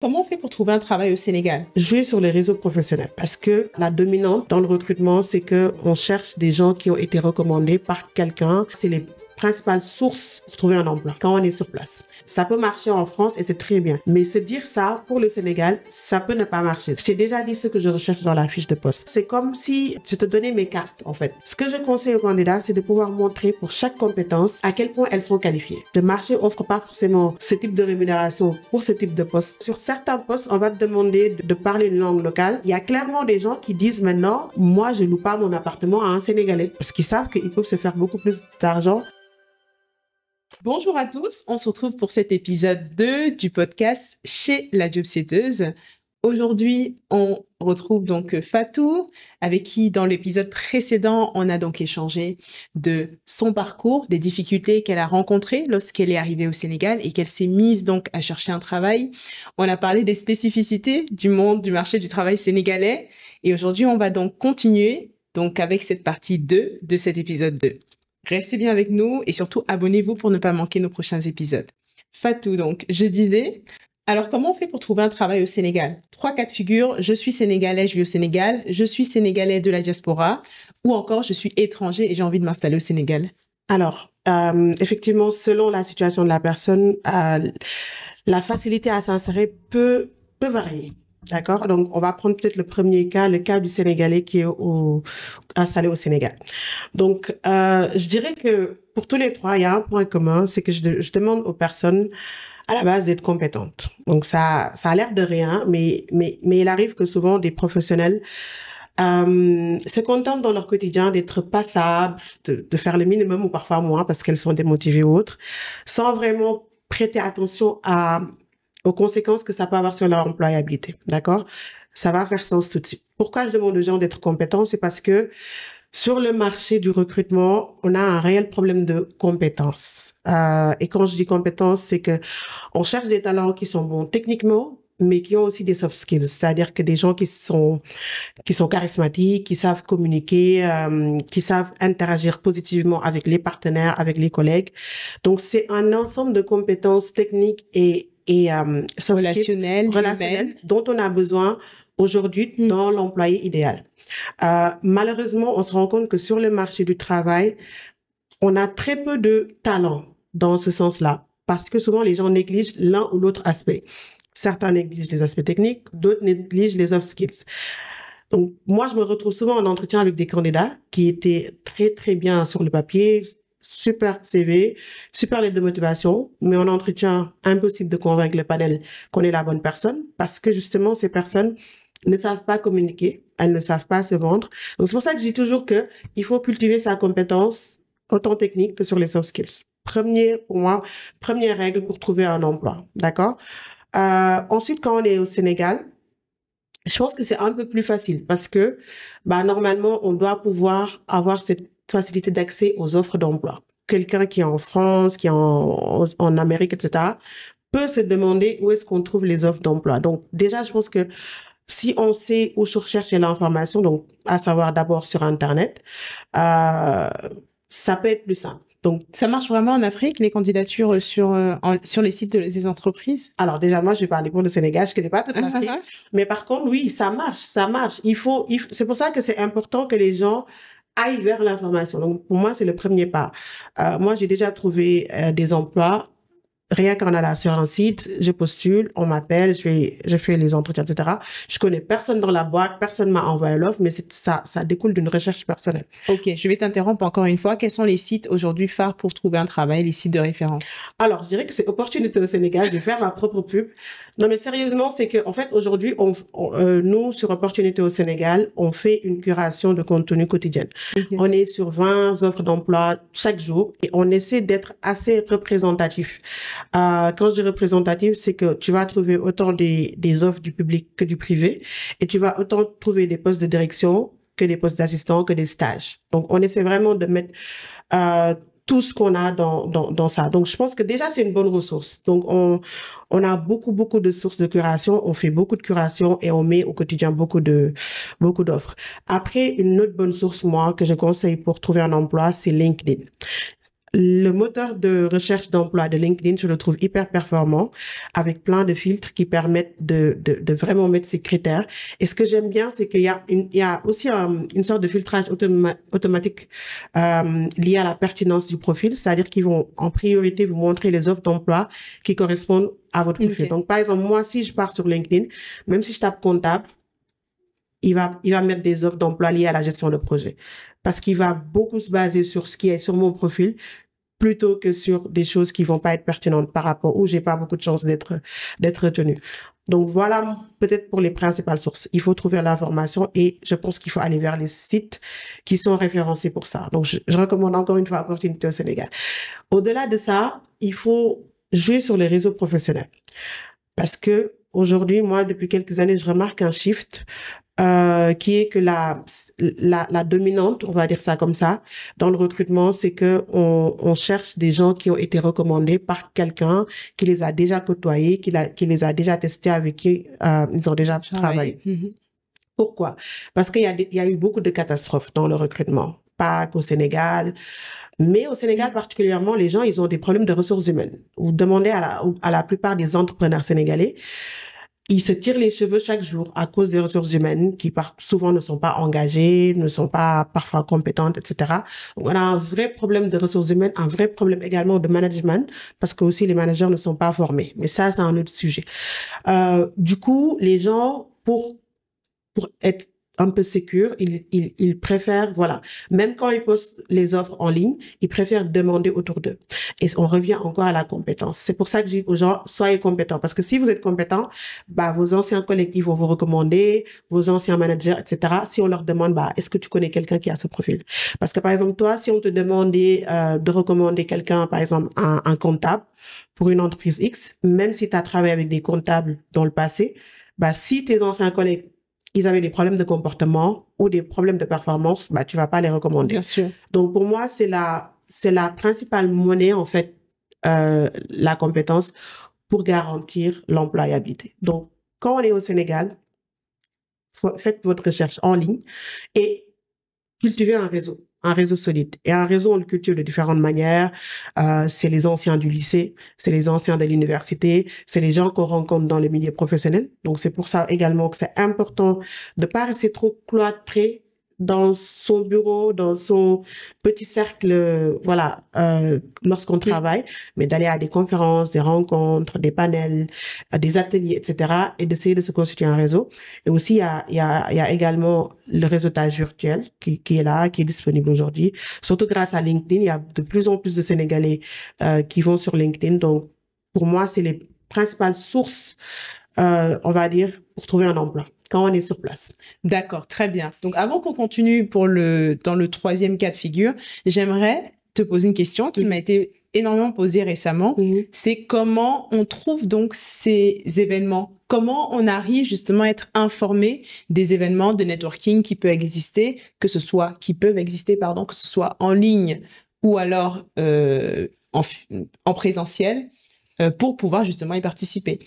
Comment on fait pour trouver un travail au Sénégal? Jouer sur les réseaux professionnels parce que la dominante dans le recrutement, c'est que on cherche des gens qui ont été recommandés par quelqu'un. C'est les principales sources pour trouver un emploi quand on est sur place. Ça peut marcher en France et c'est très bien. Mais se dire ça pour le Sénégal, ça peut ne pas marcher. J'ai déjà dit ce que je recherche dans la fiche de poste. C'est comme si je te donnais mes cartes, en fait. Ce que je conseille aux candidats, c'est de pouvoir montrer pour chaque compétence à quel point elles sont qualifiées. Le marché offre pas forcément ce type de rémunération pour ce type de poste. Sur certains postes, on va te demander de parler une langue locale. Il y a clairement des gens qui disent maintenant, moi, je loue pas mon appartement à un Sénégalais parce qu'ils savent qu'ils peuvent se faire beaucoup plus d'argent. Bonjour à tous, on se retrouve pour cet épisode 2 du podcast chez la Jobseteuse. Aujourd'hui, on retrouve donc Fatou, avec qui dans l'épisode précédent, on a donc échangé de son parcours, des difficultés qu'elle a rencontrées lorsqu'elle est arrivée au Sénégal et qu'elle s'est mise donc à chercher un travail. On a parlé des spécificités du monde du marché du travail sénégalais et aujourd'hui, on va donc continuer donc avec cette partie 2 de cet épisode 2. Restez bien avec nous et surtout abonnez-vous pour ne pas manquer nos prochains épisodes. Fatou, donc, je disais, alors comment on fait pour trouver un travail au Sénégal? 3 cas de figure, je suis sénégalais, je vis au Sénégal, je suis sénégalais de la diaspora, ou encore je suis étranger et j'ai envie de m'installer au Sénégal. Alors, effectivement, selon la situation de la personne, la facilité à s'insérer peut varier. D'accord? Donc, on va prendre peut-être le premier cas, le cas du Sénégalais qui est installé au Sénégal. Donc, je dirais que pour tous les trois, il y a un point commun, c'est que je demande aux personnes à la base d'être compétentes. Donc, ça a l'air de rien, mais il arrive que souvent des professionnels se contentent dans leur quotidien d'être passables, de faire le minimum ou parfois moins parce qu'elles sont démotivées ou autres, sans vraiment prêter attention aux conséquences que ça peut avoir sur leur employabilité, d'accord? Ça va faire sens tout de suite. Pourquoi je demande aux gens d'être compétents? C'est parce que sur le marché du recrutement, on a un réel problème de compétences. Et quand je dis compétences, c'est que on cherche des talents qui sont bons techniquement, mais qui ont aussi des soft skills, c'est-à-dire que des gens qui sont charismatiques, qui savent communiquer, qui savent interagir positivement avec les partenaires, avec les collègues. Donc c'est un ensemble de compétences techniques et soft Relationnel, relationnelles dont on a besoin aujourd'hui dans l'employé idéal. Malheureusement, on se rend compte que sur le marché du travail, on a très peu de talent dans ce sens-là, parce que souvent les gens négligent l'un ou l'autre aspect. Certains négligent les aspects techniques, d'autres négligent les soft skills. Donc, moi, je me retrouve souvent en entretien avec des candidats qui étaient très, très bien sur le papier, super CV, super lettre de motivation, mais en entretien, impossible de convaincre le panel qu'on est la bonne personne parce que justement, ces personnes ne savent pas communiquer, elles ne savent pas se vendre. Donc, c'est pour ça que je dis toujours que il faut cultiver sa compétence autant technique que sur les soft skills. Pour moi, première règle pour trouver un emploi. D'accord? Ensuite, quand on est au Sénégal, je pense que c'est un peu plus facile parce que, normalement, on doit pouvoir avoir cette facilité d'accès aux offres d'emploi. Quelqu'un qui est en France, qui est en Amérique, etc., peut se demander où est-ce qu'on trouve les offres d'emploi. Donc, déjà, je pense que si on sait où rechercher l'information, donc, à savoir d'abord sur Internet, ça peut être plus simple. Donc, ça marche vraiment en Afrique, les candidatures sur les sites des entreprises? Alors déjà, moi, je vais parler pour le Sénégal, je connais pas toute l'Afrique, mais par contre, oui, ça marche. C'est pour ça que c'est important que les gens aillent vers l'information. Donc, pour moi, c'est le premier pas. Moi, j'ai déjà trouvé des emplois. Rien qu'en allant sur un site, je postule, on m'appelle, je fais les entretiens, etc. Je connais personne dans la boîte, personne m'a envoyé l'offre, mais ça découle d'une recherche personnelle. Ok, je vais t'interrompre encore une fois. Quels sont les sites aujourd'hui phares pour trouver un travail, les sites de référence? Alors, je dirais que c'est Opportunité au Sénégal. Je vais faire ma propre pub. Non, mais sérieusement, c'est que en fait, aujourd'hui, nous, sur Opportunité au Sénégal, on fait une curation de contenu quotidienne. Okay. On est sur 20 offres d'emploi chaque jour et on essaie d'être assez représentatif. Quand je dis représentatif, c'est que tu vas trouver autant des offres du public que du privé et tu vas autant trouver des postes de direction que des postes d'assistant, que des stages. Donc, on essaie vraiment de mettre tout ce qu'on a dans ça. Donc, je pense que déjà, c'est une bonne ressource. Donc, on a beaucoup de sources de curation. On fait beaucoup de curation et on met au quotidien beaucoup d'offres. Après, une autre bonne source, moi, que je conseille pour trouver un emploi, c'est LinkedIn. Le moteur de recherche d'emploi de LinkedIn, je le trouve hyper performant, avec plein de filtres qui permettent de vraiment mettre ces critères. Et ce que j'aime bien, c'est qu'il y a aussi une sorte de filtrage automatique lié à la pertinence du profil, c'est-à-dire qu'ils vont en priorité vous montrer les offres d'emploi qui correspondent à votre profil. Ok. Donc, par exemple, moi, si je pars sur LinkedIn, même si je tape comptable, il va mettre des offres d'emploi liées à la gestion de projet. Parce qu'il va beaucoup se baser sur ce qui est sur mon profil plutôt que sur des choses qui vont pas être pertinentes par rapport où j'ai pas beaucoup de chances d'être retenu. Donc voilà, peut-être pour les principales sources. Il faut trouver l'information et je pense qu'il faut aller vers les sites qui sont référencés pour ça. Donc je recommande encore une fois Opportunité au Sénégal. Au-delà de ça, il faut jouer sur les réseaux professionnels. Parce que aujourd'hui, moi, depuis quelques années, je remarque un shift qui est que la dominante, on va dire ça comme ça, dans le recrutement, c'est que on cherche des gens qui ont été recommandés par quelqu'un qui les a déjà côtoyés, qui les a déjà testés, avec qui ils ont déjà travaillé. Pourquoi? Parce qu'il y a eu beaucoup de catastrophes dans le recrutement, pas qu'au Sénégal, mais au Sénégal particulièrement, les gens, ils ont des problèmes de ressources humaines. Vous demandez à la plupart des entrepreneurs sénégalais, ils se tirent les cheveux chaque jour à cause des ressources humaines qui souvent ne sont pas engagées, ne sont pas parfois compétentes, etc. Donc, on a un vrai problème de ressources humaines, un vrai problème également de management, parce que aussi les managers ne sont pas formés. Mais ça, c'est un autre sujet. Du coup, les gens, pour être un peu sécure, ils préfèrent, voilà, même quand ils postent les offres en ligne, ils préfèrent demander autour d'eux. Et on revient encore à la compétence. C'est pour ça que je dis aux gens, soyez compétents. Parce que si vous êtes compétents, bah, vos anciens collègues, ils vont vous recommander, vos anciens managers, etc. Si on leur demande, bah, est-ce que tu connais quelqu'un qui a ce profil? Parce que, par exemple, toi, si on te demandait de recommander quelqu'un, par exemple, un comptable pour une entreprise X, même si tu as travaillé avec des comptables dans le passé, bah, si tes anciens collègues ils avaient des problèmes de comportement ou des problèmes de performance, bah, tu vas pas les recommander. Bien sûr. Donc, pour moi, c'est la principale monnaie, en fait, la compétence pour garantir l'employabilité. Donc, quand on est au Sénégal, faites votre recherche en ligne et cultivez un réseau solide. Et un réseau, on le cultive de différentes manières. C'est les anciens du lycée, c'est les anciens de l'université, c'est les gens qu'on rencontre dans le milieu professionnel. Donc, c'est pour ça également que c'est important de pas rester trop cloîtré dans son bureau, dans son petit cercle, voilà, lorsqu'on travaille, mais d'aller à des conférences, des rencontres, des panels, des ateliers, etc., et d'essayer de se constituer un réseau. Et aussi, il y a également le réseautage virtuel qui est là, qui est disponible aujourd'hui. Surtout grâce à LinkedIn, il y a de plus en plus de Sénégalais qui vont sur LinkedIn. Donc, pour moi, c'est les principales sources, on va dire, pour trouver un emploi quand on est sur place. D'accord, très bien. Donc, avant qu'on continue dans le troisième cas de figure, j'aimerais te poser une question qui m'a été énormément posée récemment. C'est comment on trouve donc ces événements? Comment on arrive justement à être informé des événements de networking qui peuvent exister, que ce soit en ligne ou alors en présentiel, pour pouvoir justement y participer?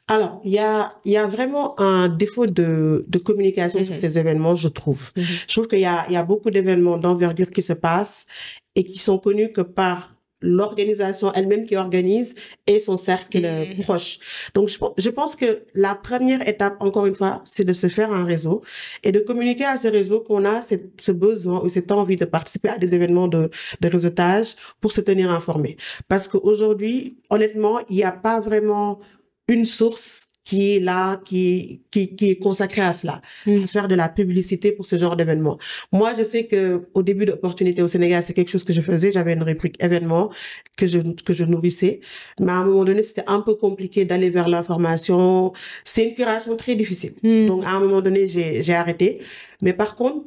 Alors, il y a vraiment un défaut de communication sur ces événements, je trouve. Je trouve qu'il y a beaucoup d'événements d'envergure qui se passent et qui sont connus que par l'organisation elle-même qui organise et son cercle proche. Donc, je pense que la première étape, encore une fois, c'est de se faire un réseau et de communiquer à ce réseau qu'on a ce besoin ou cette envie de participer à des événements de réseautage pour se tenir informé. Parce qu'aujourd'hui, honnêtement, il n'y a pas vraiment une source qui est là, qui est consacrée à cela, à faire de la publicité pour ce genre d'événement. Moi, je sais que au début d'Opportunité au Sénégal, c'est quelque chose que je faisais. J'avais une rubrique événements que je nourrissais. Mais à un moment donné, c'était un peu compliqué d'aller vers l'information. C'est une curation très difficile. Donc, à un moment donné, j'ai arrêté. Mais par contre,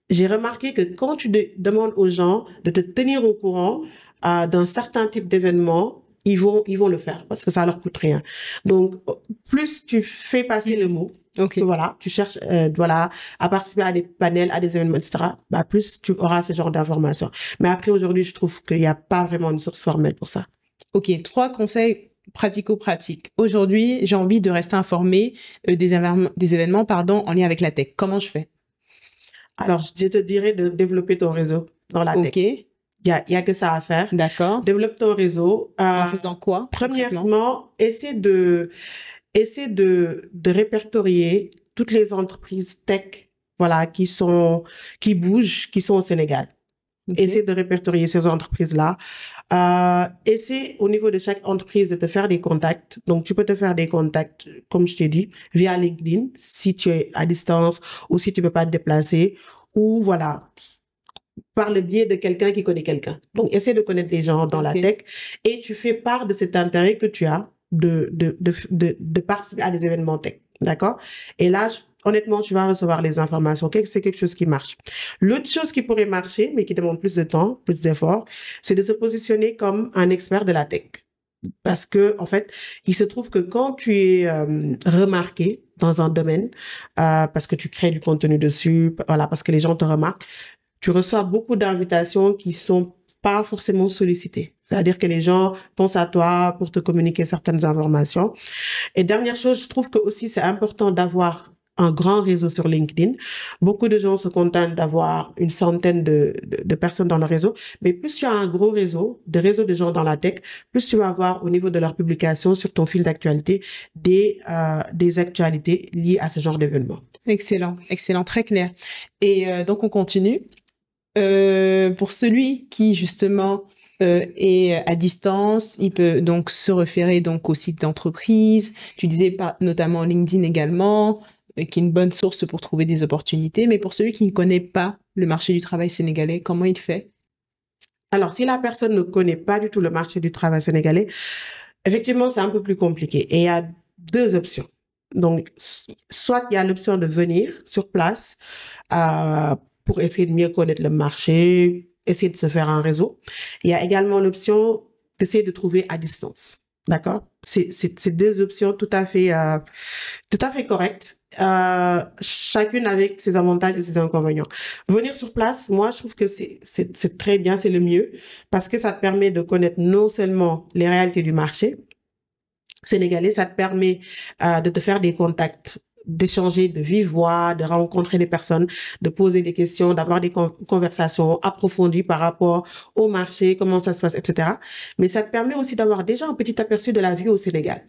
j'ai remarqué que quand tu demandes aux gens de te tenir au courant d'un certain type d'événement, ils vont le faire parce que ça leur coûte rien. Donc, plus tu fais passer le mot, que voilà, tu cherches voilà, à participer à des panels, à des événements, etc., bah, plus tu auras ce genre d'informations. Mais après, aujourd'hui, je trouve qu'il n'y a pas vraiment une source formelle pour ça. Ok, 3 conseils pratico-pratiques. Aujourd'hui, j'ai envie de rester informée des événements en lien avec la tech. Comment je fais? Alors, je te dirais de développer ton réseau dans la tech. Il y a que ça à faire. D'accord. Développe ton réseau. En faisant quoi? Premièrement, essaie de répertorier toutes les entreprises tech, voilà, qui bougent, qui sont au Sénégal. Okay. Essaie de répertorier ces entreprises-là. Essaie au niveau de chaque entreprise de te faire des contacts. Donc, tu peux te faire des contacts, comme je t'ai dit, via LinkedIn, si tu es à distance ou si tu peux pas te déplacer, ou voilà, par le biais de quelqu'un qui connaît quelqu'un. Donc, essaie de connaître les gens dans la tech et tu fais part de cet intérêt que tu as de participer à des événements tech. D'accord? Et là, honnêtement, tu vas recevoir les informations. C'est quelque chose qui marche. L'autre chose qui pourrait marcher, mais qui demande plus de temps, plus d'efforts, c'est de se positionner comme un expert de la tech. Parce que, en fait, il se trouve que quand tu es remarqué dans un domaine, parce que tu crées du contenu dessus, voilà, parce que les gens te remarquent, tu reçois beaucoup d'invitations qui sont pas forcément sollicitées. C'est-à-dire que les gens pensent à toi pour te communiquer certaines informations. Et dernière chose, je trouve que aussi c'est important d'avoir un grand réseau sur LinkedIn. Beaucoup de gens se contentent d'avoir une centaine de personnes dans le réseau, mais plus tu as un gros réseau de gens dans la tech, plus tu vas avoir au niveau de leurs publications sur ton fil d'actualité des actualités liées à ce genre d'événements. Excellent, excellent, très clair. Et donc on continue. Pour celui qui justement est à distance, il peut donc se référer donc au site d'entreprise. Tu disais notamment LinkedIn également, qui est une bonne source pour trouver des opportunités. Mais pour celui qui ne connaît pas le marché du travail sénégalais, comment il fait? Alors, si la personne ne connaît pas du tout le marché du travail sénégalais, effectivement, c'est un peu plus compliqué. Et il y a deux options. Donc, soit il y a l'option de venir sur place pour essayer de mieux connaître le marché, essayer de se faire un réseau. Il y a également l'option d'essayer de trouver à distance. D'accord? C'est deux options tout à fait correctes, chacune avec ses avantages et ses inconvénients. Venir sur place, moi, je trouve que c'est très bien, c'est le mieux, parce que ça te permet de connaître non seulement les réalités du marché sénégalais, ça te permet de te faire des contacts, d'échanger de vive voix, de rencontrer des personnes, de poser des questions, d'avoir des conversations approfondies par rapport au marché, comment ça se passe, etc. Mais ça te permet aussi d'avoir déjà un petit aperçu de la vie au Sénégal.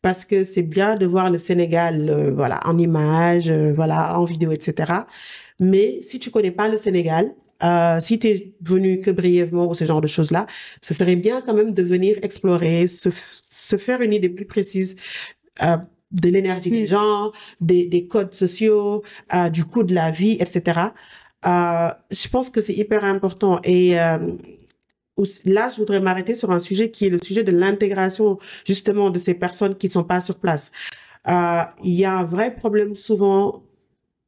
Parce que c'est bien de voir le Sénégal, voilà, en images, voilà, en vidéo, etc. Mais si tu connais pas le Sénégal, si tu es venu que brièvement ou ce genre de choses-là, ce serait bien quand même de venir explorer, se faire une idée plus précise de l'énergie des gens, des codes sociaux, du coût de la vie, etc. Je pense que c'est hyper important. Et là, je voudrais m'arrêter sur un sujet qui est le sujet de l'intégration justement de ces personnes qui sont pas sur place. Il y a un vrai problème souvent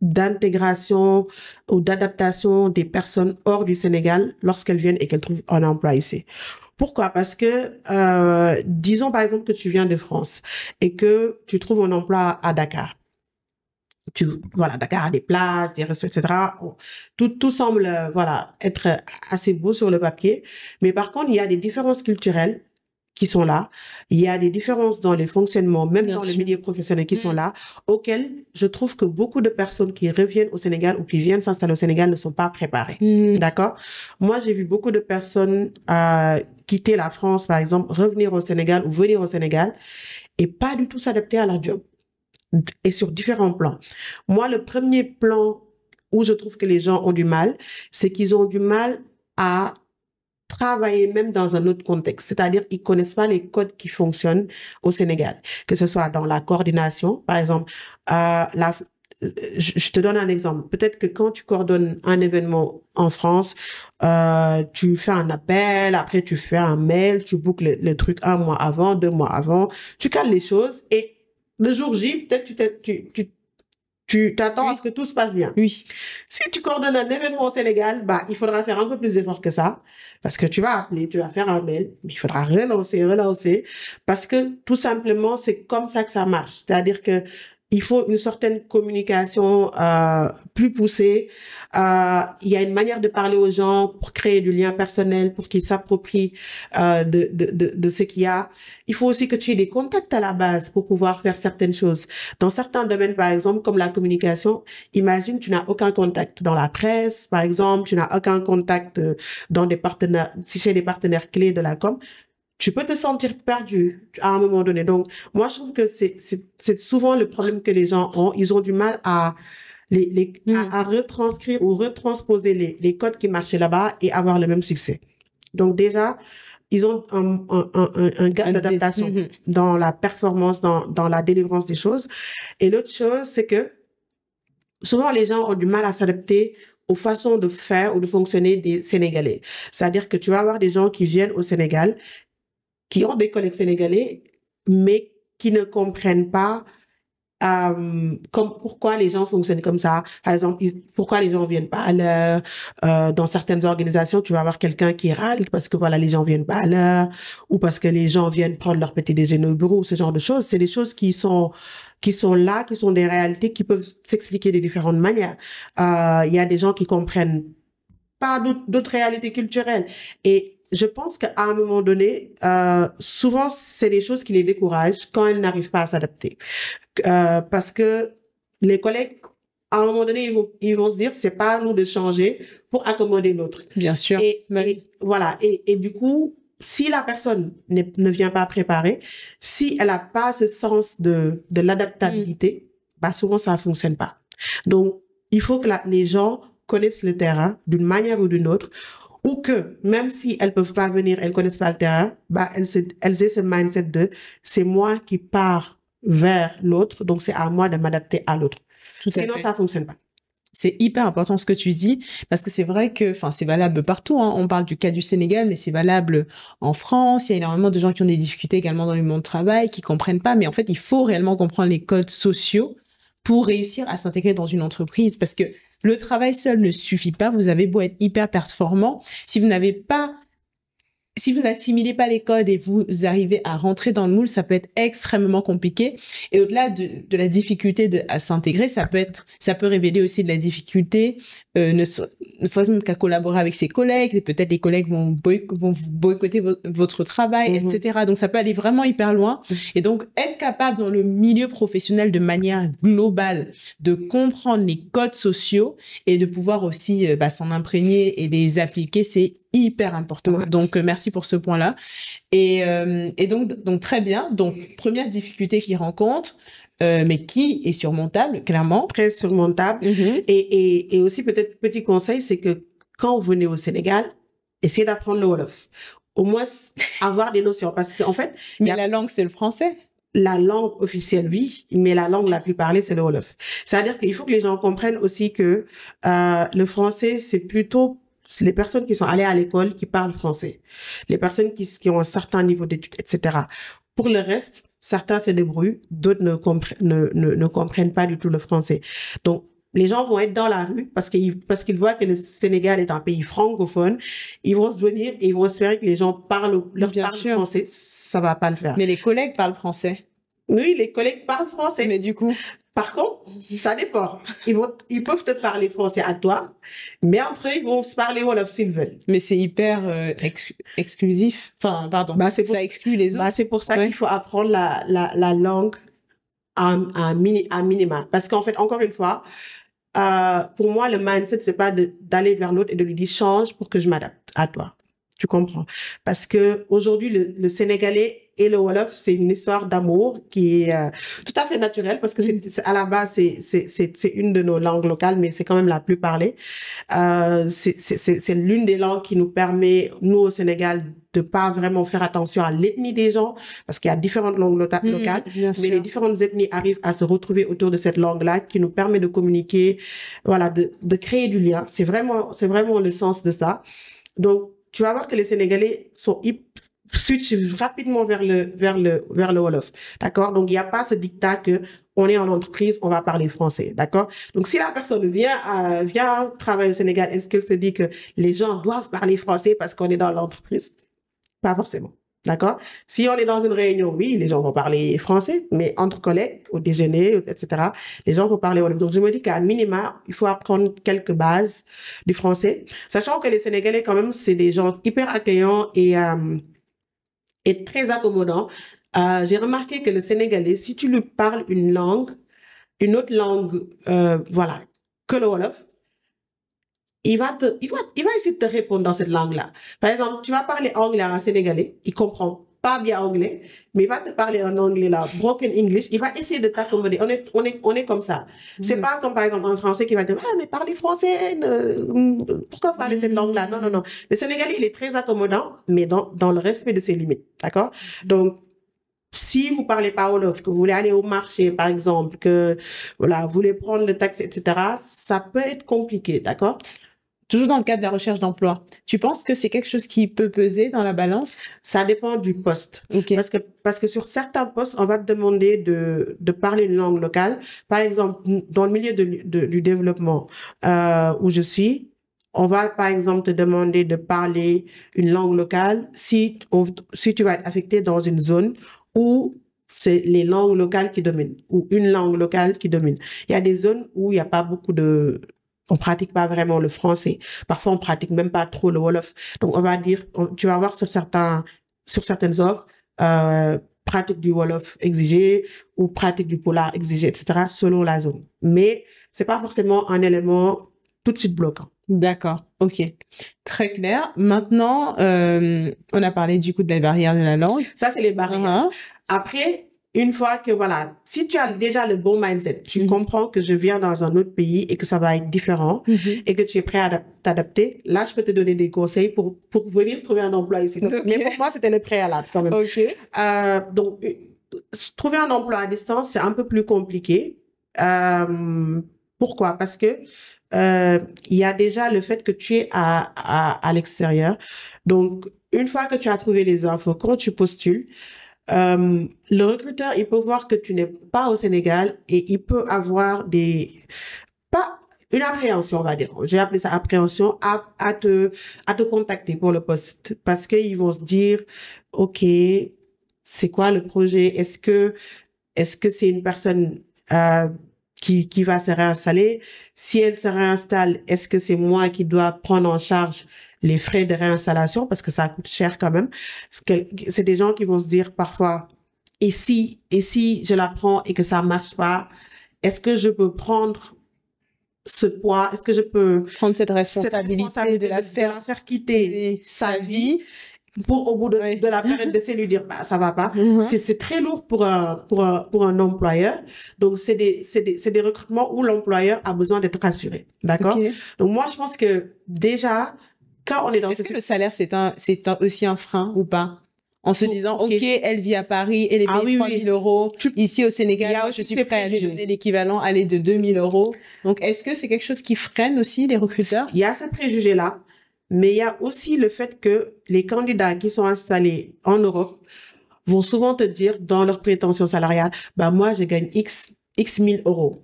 d'intégration ou d'adaptation des personnes hors du Sénégal lorsqu'elles viennent et qu'elles trouvent un emploi ici. Pourquoi? Parce que, disons par exemple que tu viens de France et que tu trouves un emploi à Dakar. Voilà, Dakar a des plages, des restos, etc. Tout semble, voilà, être assez beau sur le papier. Mais par contre, il y a des différences culturelles qui sont là. Il y a des différences dans les fonctionnements, même dans le milieu professionnel qui sont là, auxquelles je trouve que beaucoup de personnes qui reviennent au Sénégal ou qui viennent s'installer au Sénégal ne sont pas préparées. D'accord? Moi, j'ai vu beaucoup de personnes quitter la France, par exemple, revenir au Sénégal ou venir au Sénégal et pas du tout s'adapter à leur job. Et sur différents plans. Moi, le premier plan où je trouve que les gens ont du mal, c'est qu'ils ont du mal à travailler même dans un autre contexte. C'est-à-dire, ils connaissent pas les codes qui fonctionnent au Sénégal. Que ce soit dans la coordination, par exemple, je te donne un exemple. Peut-être que quand tu coordonnes un événement en France, tu fais un appel, après tu fais un mail, tu boucles le truc 1 mois avant, 2 mois avant, tu cales les choses et le jour J, peut-être tu t'attends à ce que tout se passe bien. Oui. Si tu coordonnes un événement au Sénégal, bah, il faudra faire un peu plus d'efforts que ça. Parce que tu vas appeler, tu vas faire un mail, mais il faudra relancer. Parce que, tout simplement, c'est comme ça que ça marche. C'est-à-dire que, il faut une certaine communication plus poussée. Il y a une manière de parler aux gens pour créer du lien personnel, pour qu'ils s'approprient de ce qu'il y a. Il faut aussi que tu aies des contacts à la base pour pouvoir faire certaines choses. Dans certains domaines, par exemple, comme la communication, imagine, tu n'as aucun contact dans la presse, par exemple, tu n'as aucun contact dans des partenaires, chez des partenaires clés de la com. Tu peux te sentir perdu à un moment donné. Donc, moi, je trouve que c'est souvent le problème que les gens ont. Ils ont du mal à à retranscrire ou retransposer les codes qui marchaient là-bas et avoir le même succès. Donc, déjà, ils ont un gap d'adaptation dans la performance, dans la délivrance des choses. Et l'autre chose, c'est que souvent, les gens ont du mal à s'adapter aux façons de faire ou de fonctionner des Sénégalais. C'est-à-dire que tu vas avoir des gens qui viennent au Sénégal, qui ont des collègues sénégalais, mais qui ne comprennent pas pourquoi les gens fonctionnent comme ça. Par exemple, pourquoi les gens viennent pas à l'heure. Dans certaines organisations, tu vas avoir quelqu'un qui râle parce que voilà, les gens viennent pas à l'heure, ou parce que les gens viennent prendre leur petit déjeuner au bureau, ce genre de choses. C'est des choses qui sont là, qui sont des réalités qui peuvent s'expliquer de différentes manières. Il y a des gens qui comprennent pas d'autres réalités culturelles. Et je pense qu'à un moment donné, souvent, c'est des choses qui les découragent quand elles n'arrivent pas à s'adapter. Parce que les collègues, à un moment donné, ils vont se dire, c'est pas à nous de changer pour accommoder l'autre. Bien sûr. Et voilà. Et du coup, si la personne ne vient pas préparée, si elle n'a pas ce sens de l'adaptabilité, bah souvent, ça ne fonctionne pas. Donc, il faut que les gens connaissent le terrain d'une manière ou d'une autre, ou que même si elles peuvent pas venir, elles connaissent pas le terrain, bah elles aient ce mindset de c'est moi qui pars vers l'autre, donc c'est à moi de m'adapter à l'autre. Sinon ça fonctionne pas. C'est hyper important ce que tu dis, parce que c'est vrai que, enfin, c'est valable partout, hein. On parle du cas du Sénégal, mais c'est valable en France. Il y a énormément de gens qui ont des difficultés également dans le monde du travail, qui comprennent pas. Mais en fait, il faut réellement comprendre les codes sociaux pour réussir à s'intégrer dans une entreprise, parce que le travail seul ne suffit pas. Vous avez beau être hyper performant, si vous n'assimilez pas les codes et vous arrivez à rentrer dans le moule, ça peut être extrêmement compliqué. Et au-delà de la difficulté à s'intégrer, ça peut révéler aussi de la difficulté, ne serait-ce même qu'à collaborer avec ses collègues. Et peut-être les collègues vont boycotter votre travail, etc. Donc, ça peut aller vraiment hyper loin. Et donc, être capable dans le milieu professionnel de manière globale de comprendre les codes sociaux et de pouvoir aussi s'en imprégner et les appliquer, c'est hyper important. Donc, merci pour ce point-là. Et donc, très bien. Donc, première difficulté qu'ils rencontrent, mais qui est surmontable, clairement. Très surmontable. Et aussi, peut-être, petit conseil, c'est que quand vous venez au Sénégal, essayez d'apprendre le Wolof. Au moins, avoir des notions. Parce qu'en fait... Mais la langue, c'est le français. La langue officielle, oui, mais la langue la plus parlée, c'est le Wolof. C'est-à-dire qu'il faut que les gens comprennent aussi que le français, c'est plutôt les personnes qui sont allées à l'école qui parlent français, les personnes qui ont un certain niveau d'études, etc. Pour le reste, certains se débrouillent, d'autres ne comprennent pas du tout le français. Donc, les gens vont être dans la rue parce qu'ils voient que le Sénégal est un pays francophone. Ils vont se venir et ils vont espérer que les gens parlent français. Ça va pas le faire. Mais les collègues parlent français. Oui, les collègues parlent français. Mais du coup... Par contre, ça dépend. Ils peuvent te parler français à toi, mais entre eux, ils vont se parler Wolof s'ils veulent. Mais c'est hyper exclusif. Enfin, pardon. Ça exclut les autres. C'est pour ça qu'il faut apprendre la langue à minima. Parce qu'en fait, encore une fois, pour moi, le mindset, c'est pas d'aller vers l'autre et de lui dire change pour que je m'adapte à toi. Tu comprends? Parce que aujourd'hui, le Sénégalais et le Wolof, c'est une histoire d'amour qui est tout à fait naturelle parce que à la base, c'est une de nos langues locales, mais c'est quand même la plus parlée. C'est l'une des langues qui nous permet, nous au Sénégal, de pas vraiment faire attention à l'ethnie des gens parce qu'il y a différentes langues locales, mais les différentes ethnies arrivent à se retrouver autour de cette langue-là qui nous permet de communiquer, voilà, de créer du lien. C'est vraiment le sens de ça. Donc, tu vas voir que les Sénégalais switchent rapidement vers le Wolof. D'accord? Donc, il n'y a pas ce dictat que on est en entreprise, on va parler français. D'accord? Donc, si la personne vient travailler au Sénégal, est-ce qu'elle se dit que les gens doivent parler français parce qu'on est dans l'entreprise? Pas forcément. D'accord? Si on est dans une réunion, oui, les gens vont parler français, mais entre collègues, au déjeuner, etc., les gens vont parler wolof. Donc, je me dis qu'à minima, il faut apprendre quelques bases du français, sachant que les Sénégalais, quand même, c'est des gens hyper accueillants et très accommodants. J'ai remarqué que le Sénégalais, si tu lui parles une autre langue, voilà, que le wolof, il va essayer de te répondre dans cette langue-là. Par exemple, tu vas parler anglais à un Sénégalais, il comprend pas bien anglais, mais il va te parler en anglais là, broken English, il va essayer de t'accommoder. On est comme ça. C'est pas comme par exemple un Français qui va dire, ah, mais parlez français, pourquoi parler cette langue-là? Non, non, non. Le Sénégalais, il est très accommodant, mais dans le respect de ses limites. D'accord? Donc, si vous parlez pas wolof, que vous voulez aller au marché, par exemple, que, voilà, vous voulez prendre le taxi, etc., ça peut être compliqué. D'accord? Toujours dans le cadre de la recherche d'emploi. Tu penses que c'est quelque chose qui peut peser dans la balance? Ça dépend du poste. Ok. Parce que sur certains postes, on va te demander de parler une langue locale. Par exemple, dans le milieu du développement où je suis, on va par exemple te demander de parler une langue locale si tu vas être affecté dans une zone où c'est les langues locales qui dominent ou une langue locale qui domine. Il y a des zones où il n'y a pas beaucoup on pratique pas vraiment le français. Parfois, on pratique même pas trop le wolof. Donc, on va dire, tu vas voir sur certaines offres, pratique du wolof exigé ou pratique du polar exigé, etc., selon la zone. Mais c'est pas forcément un élément tout de suite bloquant. D'accord, ok. Très clair. Maintenant, on a parlé du coup de la barrière de la langue. Ça, c'est les barrières. Après, une fois que, voilà, si tu as déjà le bon mindset, tu comprends que je viens dans un autre pays et que ça va être différent et que tu es prêt à t'adapter, là, je peux te donner des conseils pour venir trouver un emploi ici. Okay. Mais pour moi, c'était le préalable quand même. Okay. Donc, trouver un emploi à distance, c'est un peu plus compliqué. Pourquoi? Parce que il y a déjà le fait que tu es à l'extérieur. Donc, une fois que tu as trouvé les infos, quand tu postules, le recruteur, il peut voir que tu n'es pas au Sénégal et il peut avoir pas une appréhension, on va dire. J'ai appelé ça appréhension à te contacter pour le poste parce qu'ils vont se dire, OK, c'est quoi le projet? Est-ce que c'est une personne, qui va se réinstaller? Si elle se réinstalle, est-ce que c'est moi qui dois prendre en charge les frais de réinstallation parce que ça coûte cher quand même? C'est des gens qui vont se dire parfois, et si je la prends et que ça marche pas, est-ce que je peux prendre ce poids? Est-ce que je peux prendre cette responsabilité de la faire quitter sa vie pour au bout de la période d'essai lui dire bah ça va pas. C'est très lourd pour un employeur. Donc c'est des recrutements où l'employeur a besoin d'être rassuré. D'accord? Okay. Donc moi je pense que déjà quand on est dans Est-ce que le salaire c'est aussi un frein ou pas? En se disant, OK, elle vit à Paris, elle est payée 3 000 euros. Ici au Sénégal, je suis prêt à lui donner l'équivalent, aller de 2 000 euros. Donc, est-ce que c'est quelque chose qui freine aussi les recruteurs? Il y a ce préjugé-là, mais il y a aussi le fait que les candidats qui sont installés en Europe vont souvent te dire dans leur prétention salariale, bah moi, je gagne X 1000 euros,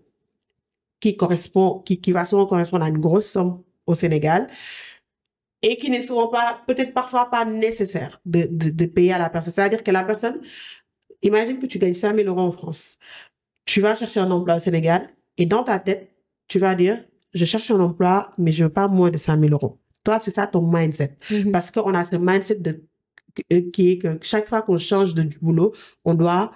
qui va souvent correspondre à une grosse somme au Sénégal. Et qui n'est souvent pas, peut-être parfois pas nécessaire de payer à la personne. C'est-à-dire que la personne, imagine que tu gagnes 5 000 euros en France. Tu vas chercher un emploi au Sénégal et dans ta tête, tu vas dire, je cherche un emploi, mais je veux pas moins de 5 000 euros. Toi, c'est ça ton mindset. Parce qu'on a ce mindset qui est que chaque fois qu'on change de boulot, on doit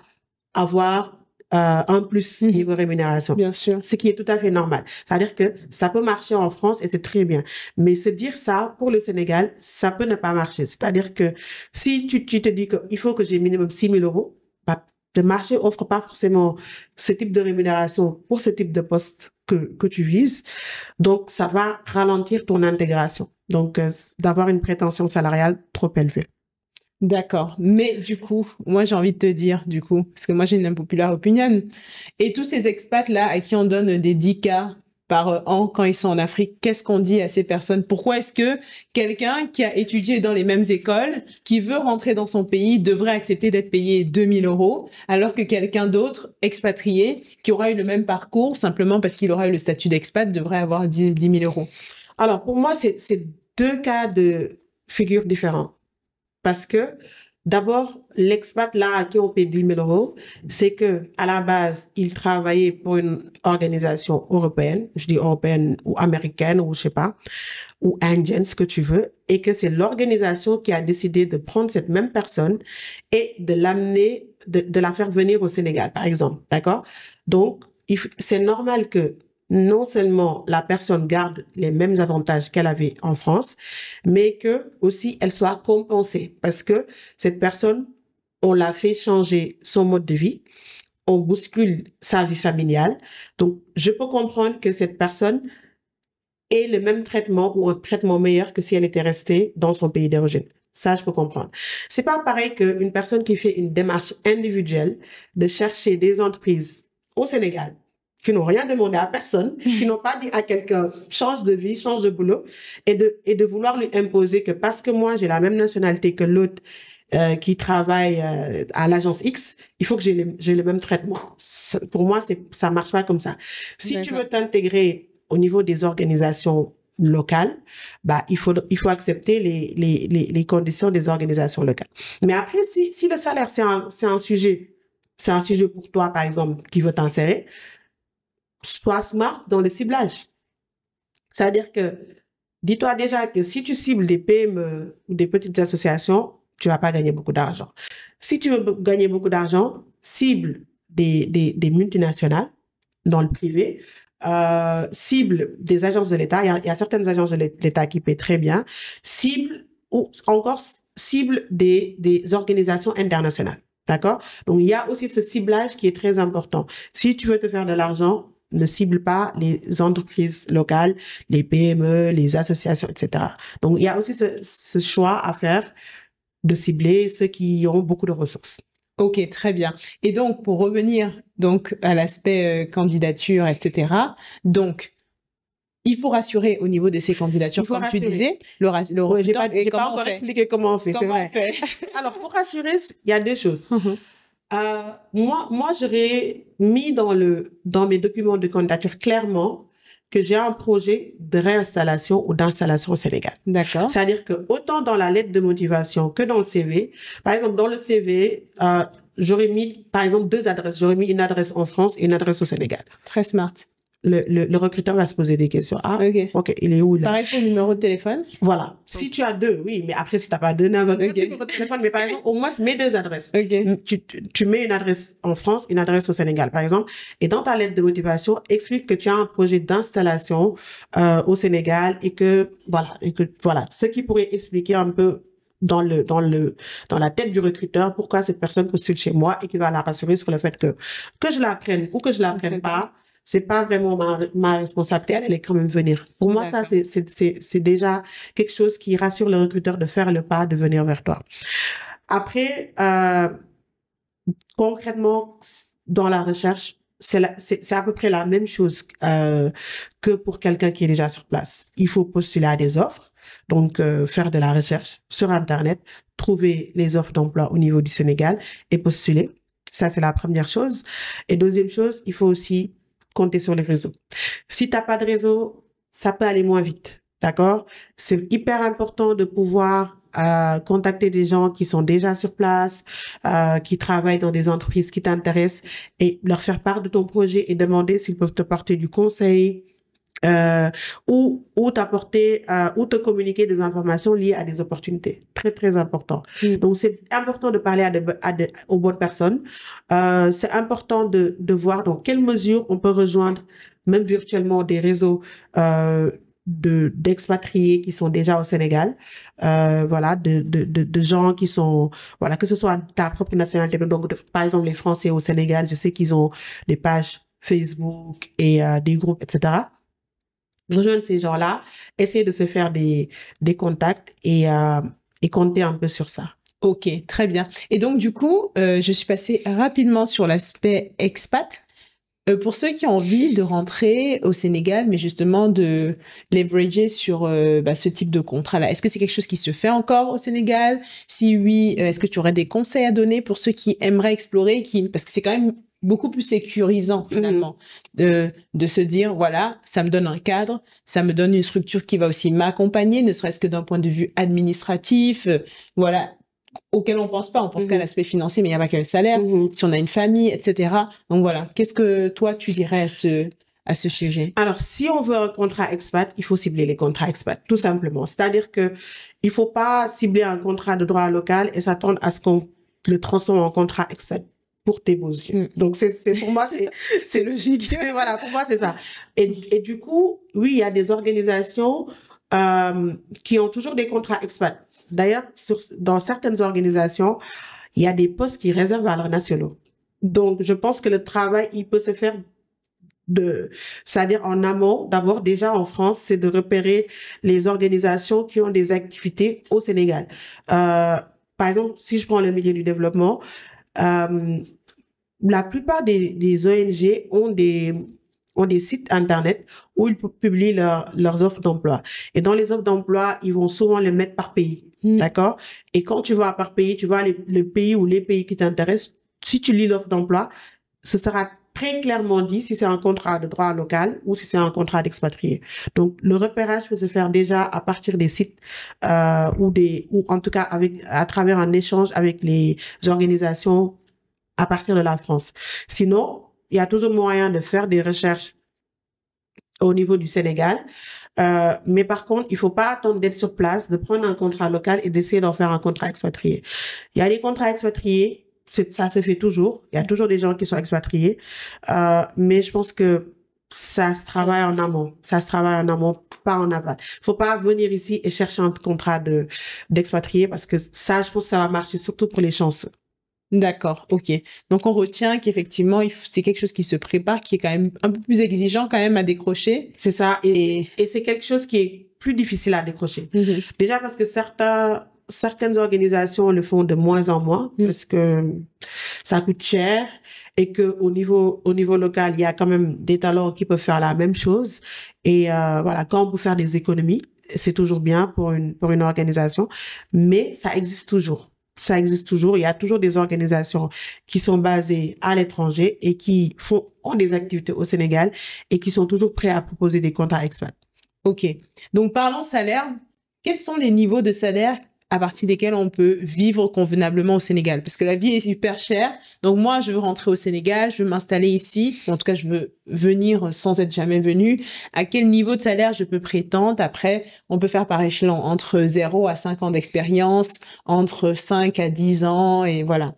avoir un plus niveau rémunération. Bien sûr. Ce qui est tout à fait normal. C'est-à-dire que ça peut marcher en France et c'est très bien. Mais se dire ça pour le Sénégal, ça peut ne pas marcher. C'est-à-dire que si tu te dis qu'il faut que j'ai minimum 6 000 euros, bah, le marché offre pas forcément ce type de rémunération pour ce type de poste que tu vises. Donc, ça va ralentir ton intégration. Donc, d'avoir une prétention salariale trop élevée. D'accord. Mais du coup, moi, j'ai envie de te dire, du coup, parce que moi, j'ai une unpopular opinion. Et tous ces expats-là à qui on donne des 10K par an quand ils sont en Afrique, qu'est-ce qu'on dit à ces personnes? Pourquoi est-ce que quelqu'un qui a étudié dans les mêmes écoles, qui veut rentrer dans son pays, devrait accepter d'être payé 2 000 euros, alors que quelqu'un d'autre, expatrié, qui aura eu le même parcours, simplement parce qu'il aura eu le statut d'expat, devrait avoir 10 000 euros? Alors, pour moi, c'est deux cas de figure différents. Parce que D'abord, l'expat là à qui on paie 10 000 euros, c'est que à la base, il travaillait pour une organisation européenne, je dis européenne ou américaine ou je sais pas, ou indienne, ce que tu veux, et que c'est l'organisation qui a décidé de prendre cette même personne et de l'amener, de la faire venir au Sénégal, par exemple, d'accord? Donc, c'est normal que non seulement la personne garde les mêmes avantages qu'elle avait en France, mais que aussi elle soit compensée parce que cette personne, on l'a fait changer son mode de vie, on bouscule sa vie familiale. Donc, je peux comprendre que cette personne ait le même traitement ou un traitement meilleur que si elle était restée dans son pays d'origine. Ça, je peux comprendre. C'est pas pareil qu'une personne qui fait une démarche individuelle de chercher des entreprises au Sénégal qui n'ont rien demandé à personne, qui n'ont pas dit à quelqu'un change de vie, change de boulot, et de vouloir lui imposer que parce que moi j'ai la même nationalité que l'autre qui travaille à l'agence X, il faut que j'ai le même traitement. Pour moi, ça marche pas comme ça. Si tu veux t'intégrer au niveau des organisations locales, bah il faut accepter les conditions des organisations locales. Mais après, si le salaire c'est un sujet pour toi par exemple qui veut t'insérer, sois smart dans le ciblage. C'est-à-dire que, dis-toi déjà que si tu cibles des PME ou des petites associations, tu vas pas gagner beaucoup d'argent. Si tu veux gagner beaucoup d'argent, cible des multinationales dans le privé, cible des agences de l'État. Il y a certaines agences de l'État qui paient très bien. Cible ou encore cible des organisations internationales. D'accord? Donc, il y a aussi ce ciblage qui est très important. Si tu veux te faire de l'argent, ne cible pas les entreprises locales, les PME, les associations, etc. Donc, il y a aussi ce choix à faire de cibler ceux qui ont beaucoup de ressources. Ok, très bien. Et donc, pour revenir donc à l'aspect candidature, etc., donc, il faut rassurer au niveau de ces candidatures, comme tu disais. Oui, j'ai pas encore expliqué comment on fait, c'est vrai. Alors, pour rassurer, il y a deux choses. Moi, j'aurais mis dans mes documents de candidature clairement que j'ai un projet de réinstallation ou d'installation au Sénégal. D'accord. C'est-à-dire que autant dans la lettre de motivation que dans le CV, par exemple, dans le CV, j'aurais mis, par exemple, 2 adresses. J'aurais mis une adresse en France et une adresse au Sénégal. Très smart. Le recruteur va se poser des questions. Ah, ok, il est où là? Pareil pour le numéro de téléphone. Voilà. Si tu as 2, oui, mais après, si tu n'as pas 2, numéro de téléphone, mais par exemple, au moins, mets 2 adresses. Tu mets une adresse en France, une adresse au Sénégal, par exemple, et dans ta lettre de motivation, explique que tu as un projet d'installation au Sénégal et que voilà, ce qui pourrait expliquer un peu dans la tête du recruteur pourquoi cette personne postule chez moi et qui va la rassurer sur le fait que je la prenne ou que je la prenne pas. C'est pas vraiment ma responsabilité, elle est quand même venir. Pour moi, ça, c'est déjà quelque chose qui rassure le recruteur de faire le pas, de venir vers toi. Après, concrètement, dans la recherche, c'est à peu près la même chose que pour quelqu'un qui est déjà sur place. Il faut postuler à des offres, donc faire de la recherche sur Internet, trouver les offres d'emploi au niveau du Sénégal et postuler. Ça, c'est la première chose. Et deuxième chose, il faut aussi compter sur les réseaux. Si t'as pas de réseau, ça peut aller moins vite. D'accord? C'est hyper important de pouvoir contacter des gens qui sont déjà sur place, qui travaillent dans des entreprises qui t'intéressent et leur faire part de ton projet et demander s'ils peuvent te porter du conseil, ou t'apporter ou te communiquer des informations liées à des opportunités. Très, très important. Donc, c'est important de parler aux bonnes personnes. C'est important de voir dans quelle mesure on peut rejoindre, même virtuellement, des réseaux d'expatriés qui sont déjà au Sénégal, voilà, de gens qui sont, voilà, que ce soit ta propre nationalité. Donc, par exemple, les Français au Sénégal, je sais qu'ils ont des pages Facebook et des groupes, etc. Rejoindre ces gens-là, essayer de se faire des contacts et compter un peu sur ça. Ok, très bien. Et donc, du coup, je suis passée rapidement sur l'aspect expat. Pour ceux qui ont envie de rentrer au Sénégal, mais justement de leverager sur ce type de contrat-là, est-ce que c'est quelque chose qui se fait encore au Sénégal? Si oui, est-ce que tu aurais des conseils à donner pour ceux qui aimeraient explorer, parce que c'est quand même beaucoup plus sécurisant finalement de se dire voilà, ça me donne un cadre, ça me donne une structure qui va aussi m'accompagner, ne serait-ce que d'un point de vue administratif, voilà, auquel on pense pas. On pense qu'à l'aspect financier, mais il n'y a pas que le salaire. Si on a une famille, etc. Donc voilà. Qu'est-ce que toi, tu dirais à ce sujet? Alors, si on veut un contrat expat, il faut cibler les contrats expat, tout simplement. C'est-à-dire que il faut pas cibler un contrat de droit local et s'attendre à ce qu'on le transforme en contrat expat pour tes beaux yeux. Donc, pour moi, c'est logique. Voilà, pour moi, c'est ça. Et du coup, oui, il y a des organisations qui ont toujours des contrats expat. D'ailleurs, dans certaines organisations, il y a des postes qui réservent à leurs nationaux. Donc, je pense que le travail, il peut se faire c'est-à-dire en amont, d'abord déjà en France, c'est de repérer les organisations qui ont des activités au Sénégal. Par exemple, si je prends le milieu du développement, la plupart des ONG ont des sites internet où ils publient leurs offres d'emploi. Et dans les offres d'emploi, ils vont souvent les mettre par pays. D'accord? Et quand tu vas par pays, tu vois le pays ou les pays qui t'intéressent. Si tu lis l'offre d'emploi, ce sera très clairement dit si c'est un contrat de droit local ou si c'est un contrat d'expatrié. Donc, le repérage peut se faire déjà à partir des sites ou en tout cas à travers un échange avec les organisations à partir de la France. Sinon, il y a toujours moyen de faire des recherches au niveau du Sénégal. Mais par contre, il faut pas attendre d'être sur place, de prendre un contrat local et d'essayer d'en faire un contrat expatrié. Il y a des contrats expatriés, ça se fait toujours. Il y a toujours des gens qui sont expatriés. Mais je pense que ça se travaille en amont. Ça se travaille en amont, pas en aval. Faut pas venir ici et chercher un contrat d'expatrié parce que ça, je pense que ça va marcher surtout pour les chanceux. D'accord, ok. Donc on retient qu'effectivement c'est quelque chose qui se prépare, qui est quand même un peu plus exigeant quand même à décrocher. C'est ça, et c'est quelque chose qui est plus difficile à décrocher. Déjà parce que certaines organisations le font de moins en moins parce que ça coûte cher et que au niveau local il y a quand même des talents qui peuvent faire la même chose et voilà, quand on peut faire des économies, c'est toujours bien pour une organisation, mais ça existe toujours. Ça existe toujours. Il y a toujours des organisations qui sont basées à l'étranger et qui ont des activités au Sénégal et qui sont toujours prêts à proposer des contrats expats. Ok. Donc, parlons salaire. Quels sont les niveaux de salaire à partir desquels on peut vivre convenablement au Sénégal? Parce que la vie est super chère. Donc, moi, je veux rentrer au Sénégal, je veux m'installer ici. En tout cas, je veux venir sans être jamais venue. À quel niveau de salaire je peux prétendre? Après, on peut faire par échelon entre 0 à 5 ans d'expérience, entre 5 à 10 ans et voilà.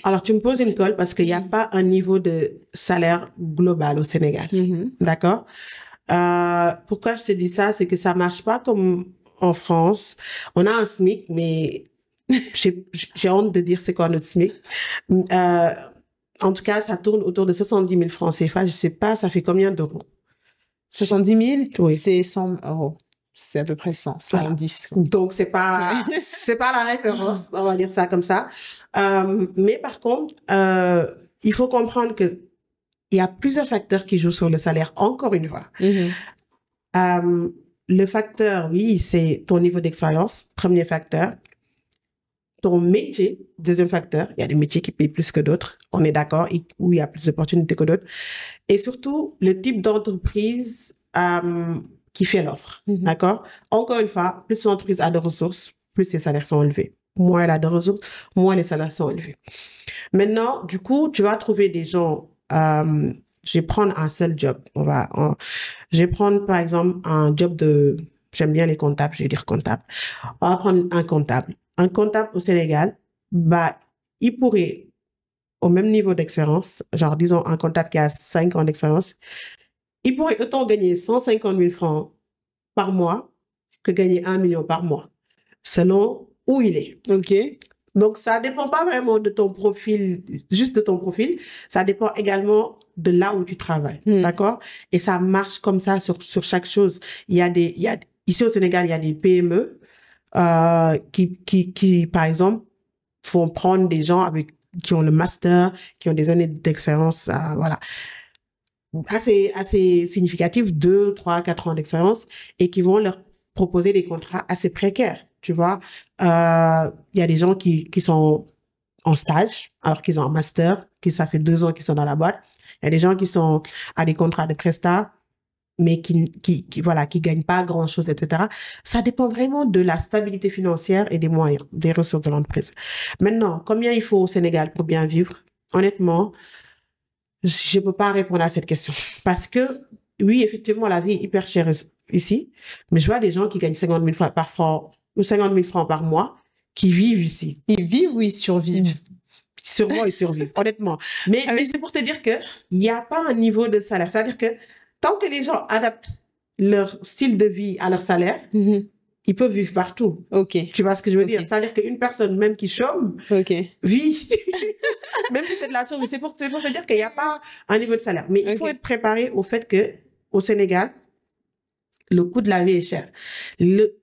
Alors, tu me poses une colle parce qu'il n'y a pas un niveau de salaire global au Sénégal. D'accord? Pourquoi je te dis ça? C'est que ça marche pas comme en France. On a un SMIC, mais j'ai honte de dire c'est quoi notre SMIC. En tout cas, ça tourne autour de 70 000 francs CFA. Je sais pas, ça fait combien d'euros? 70 000? Oui. C'est 100 euros. C'est à peu près 110. Voilà. Donc, c'est pas la référence. On va dire ça comme ça. Mais par contre, il faut comprendre que il y a plusieurs facteurs qui jouent sur le salaire, encore une fois. Le facteur, oui, c'est ton niveau d'expérience, premier facteur. Ton métier, deuxième facteur. Il y a des métiers qui payent plus que d'autres, on est d'accord, où il y a plus d'opportunités que d'autres. Et surtout, le type d'entreprise qui fait l'offre, d'accord? Encore une fois, plus l'entreprise a de ressources, plus les salaires sont élevés. Moins elle a de ressources, moins les salaires sont élevés. Maintenant, du coup, tu vas trouver des gens... je vais prendre un seul job. Je vais prendre, par exemple, un job j'aime bien les comptables, je vais dire comptable. On va prendre un comptable. Un comptable au Sénégal, il pourrait, au même niveau d'expérience, genre, disons, un comptable qui a 5 ans d'expérience, il pourrait autant gagner 150 000 francs par mois que gagner 1 million par mois, selon où il est. Ok. Donc, ça dépend pas vraiment de ton profil, juste de ton profil. Ça dépend également de là où tu travailles. D'accord? Et ça marche comme ça sur chaque chose. Ici au Sénégal, il y a des PME, qui, par exemple, font prendre des gens qui ont le master, qui ont des années d'expérience, voilà. Assez significatif, 2, 3, 4 ans d'expérience et qui vont leur proposer des contrats assez précaires. Tu vois, il y a des gens qui sont en stage alors qu'ils ont un master, ça fait 2 ans qu'ils sont dans la boîte. Il y a des gens qui sont à des contrats de prestat mais voilà, qui gagnent pas grand-chose, etc. Ça dépend vraiment de la stabilité financière et des moyens, des ressources de l'entreprise. Maintenant, combien il faut au Sénégal pour bien vivre? Honnêtement, je peux pas répondre à cette question. Parce que, oui, effectivement, la vie est hyper chère ici, mais je vois des gens qui gagnent 50 000 francs par franc, ou 50 000 francs par mois, qui vivent ici. Ils vivent ou ils survivent? Sûrement, ils survivent, honnêtement. Mais c'est pour te dire que il n'y a pas un niveau de salaire. C'est-à-dire que tant que les gens adaptent leur style de vie à leur salaire, ils peuvent vivre partout. Ok. Tu vois ce que je veux dire? C'est-à-dire qu'une personne même qui chôme vit, même si c'est de la survie. C'est pour te dire qu'il n'y a pas un niveau de salaire. Mais il faut être préparé au fait que au Sénégal, le coût de la vie est cher.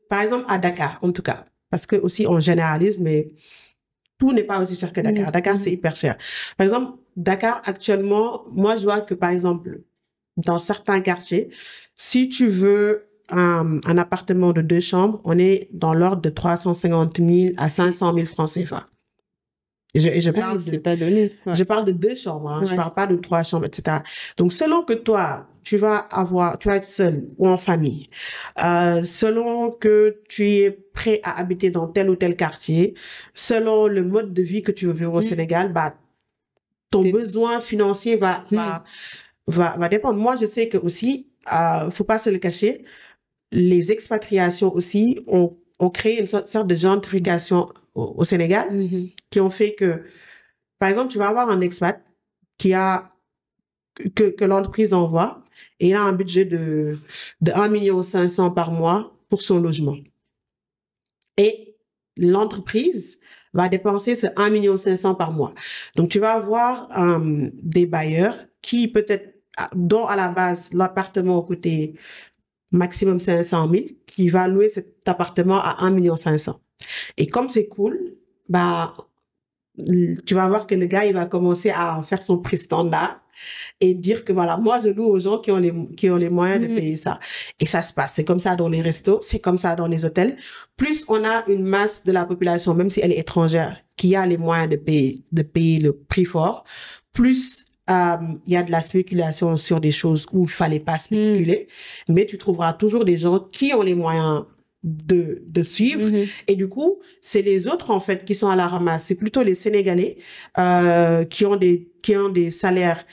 Par exemple, à Dakar, en tout cas, parce que aussi on généralise, mais tout n'est pas aussi cher que Dakar. Dakar, c'est hyper cher. Par exemple, Dakar, actuellement, moi, je vois que, par exemple, dans certains quartiers, si tu veux un appartement de 2 chambres, on est dans l'ordre de 350 000 à 500 000 francs CFA. Et je parle c'est pas donné. Ouais. Je parle de 2 chambres, hein. Je parle pas de 3 chambres, etc. Donc, selon que toi, tu vas être seul ou en famille, selon que tu es prêt à habiter dans tel ou tel quartier, selon le mode de vie que tu veux vivre au Sénégal, bah, ton besoin financier va dépendre. Moi, je sais que aussi, faut pas se le cacher, les expatriations aussi ont créé une sorte de gentrification au Sénégal, qui ont fait que, par exemple, tu vas avoir un expat que l'entreprise envoie et il a un budget de 1,5 million par mois pour son logement. Et l'entreprise va dépenser ce 1,5 million par mois. Donc, tu vas avoir des bailleurs qui peut-être, dont à la base, l'appartement coûtait maximum 500 000, qui va louer cet appartement à 1,5 million. Et comme c'est cool, bah, tu vas voir que le gars, il va commencer à faire son prix standard et dire que voilà, moi, je loue aux gens qui ont les moyens de payer ça. Et ça se passe. C'est comme ça dans les restos, c'est comme ça dans les hôtels. Plus on a une masse de la population, même si elle est étrangère, qui a les moyens de payer le prix fort, plus il y a de la spéculation sur des choses où il fallait pas spéculer, mais tu trouveras toujours des gens qui ont les moyens de suivre. Et du coup, c'est les autres, en fait, qui sont à la ramasse. C'est plutôt les Sénégalais, qui ont des salaires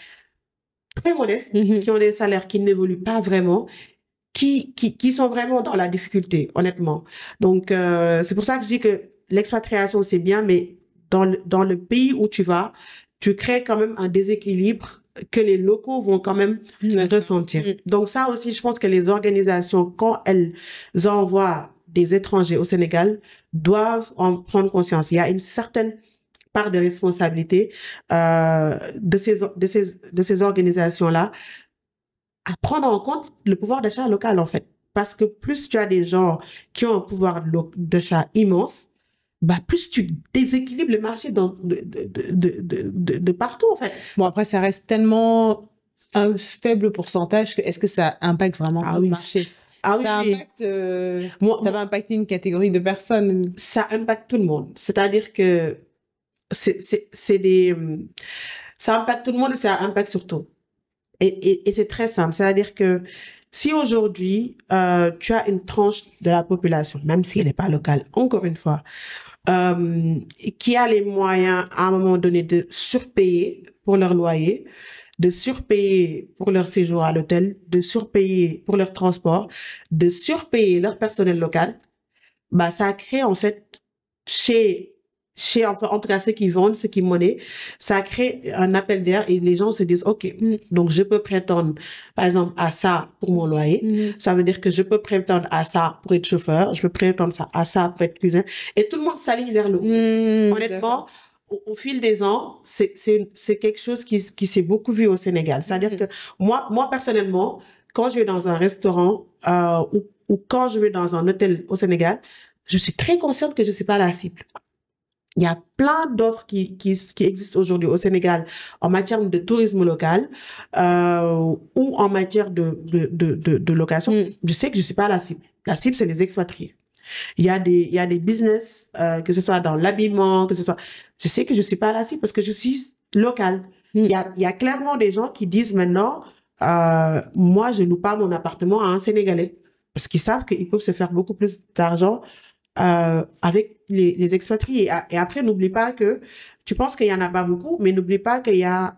très modestes, qui ont des salaires qui n'évoluent pas vraiment, qui sont vraiment dans la difficulté, honnêtement. Donc, c'est pour ça que je dis que l'expatriation, c'est bien, mais dans le pays où tu vas, tu crées quand même un déséquilibre que les locaux vont quand même ressentir. Donc ça aussi, je pense que les organisations, quand elles envoient des étrangers au Sénégal, doivent en prendre conscience. Il y a une certaine part de responsabilité de ces organisations-là à prendre en compte le pouvoir d'achat local, en fait. Parce que plus tu as des gens qui ont un pouvoir d'achat immense, bah, plus tu déséquilibres le marché de partout, en fait. Bon, après, ça reste tellement un faible pourcentage que est-ce que ça impacte vraiment le marché? Ça impacte, ça va impacter une catégorie de personnes. Ça impacte tout le monde. C'est-à-dire que ça impacte tout le monde et ça impacte surtout. Et c'est très simple. C'est-à-dire que si aujourd'hui, tu as une tranche de la population, même si elle n'est pas locale, encore une fois, qui a les moyens à un moment donné de surpayer pour leur loyer, de surpayer pour leur séjour à l'hôtel, de surpayer pour leur transport, de surpayer leur personnel local, bah, ça crée en fait enfin, en tout cas ceux qui vendent, ceux qui monnaient, ça crée un appel d'air et les gens se disent ok, donc je peux prétendre par exemple à ça pour mon loyer, ça veut dire que je peux prétendre à ça pour être chauffeur, je peux prétendre à ça pour être cuisinier, et tout le monde s'aligne vers le haut. Honnêtement, au fil des ans, c'est quelque chose qui s'est beaucoup vu au Sénégal. C'est-à-dire que moi personnellement, quand je vais dans un restaurant ou quand je vais dans un hôtel au Sénégal, je suis très consciente que je suis pas la cible. Il y a plein d'offres qui existent aujourd'hui au Sénégal en matière de tourisme local ou en matière de location. Je sais que je suis pas la cible. La cible, c'est les expatriés. Il y a des business, que ce soit dans l'habillement, que ce soit... Je sais que je suis pas la cible parce que je suis locale. Il y a clairement des gens qui disent maintenant, moi, je loue pas mon appartement à un Sénégalais parce qu'ils savent qu'ils peuvent se faire beaucoup plus d'argent avec les expatriés. Et après, n'oublie pas que tu penses qu'il y en a pas beaucoup, mais n'oublie pas qu'il y a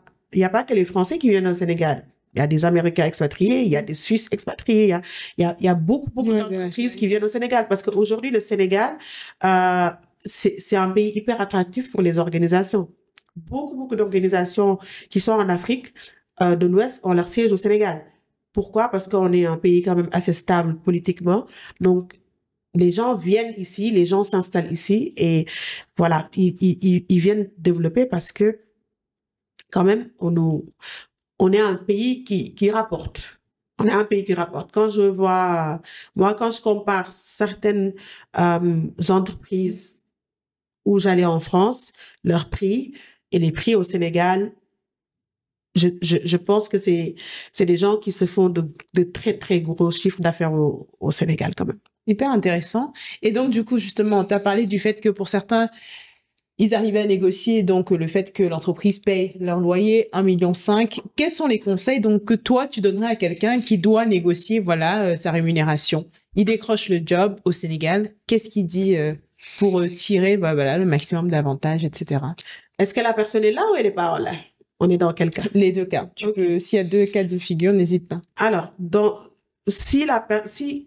pas que les Français qui viennent au Sénégal. Il y a des Américains expatriés, il y a des Suisses expatriés, il y a beaucoup d'entreprises qui viennent au Sénégal parce qu'aujourd'hui, le Sénégal, c'est un pays hyper attractif pour les organisations. Beaucoup d'organisations qui sont en Afrique de l'Ouest ont leur siège au Sénégal. Pourquoi? Parce qu'on est un pays quand même assez stable politiquement. Donc, les gens viennent ici, les gens s'installent ici et voilà, ils viennent développer parce que quand même, on est un pays qui rapporte. On est un pays qui rapporte. Quand je vois, moi, quand je compare certaines entreprises où j'allais en France, leurs prix et les prix au Sénégal, je pense que c'est des gens qui se font de très gros chiffres d'affaires au Sénégal quand même. Hyper intéressant. Et donc, du coup, justement, tu as parlé du fait que pour certains, ils arrivaient à négocier donc le fait que l'entreprise paye leur loyer 1,5 million. Quels sont les conseils donc que toi, tu donnerais à quelqu'un qui doit négocier voilà, sa rémunération? Il décroche le job au Sénégal. Qu'est-ce qu'il dit pour tirer voilà, le maximum d'avantages, etc. Est-ce que la personne est là ou elle n'est pas là? On est dans quel cas? Les deux cas. S'il y a deux cas de figure, n'hésite pas. Alors, si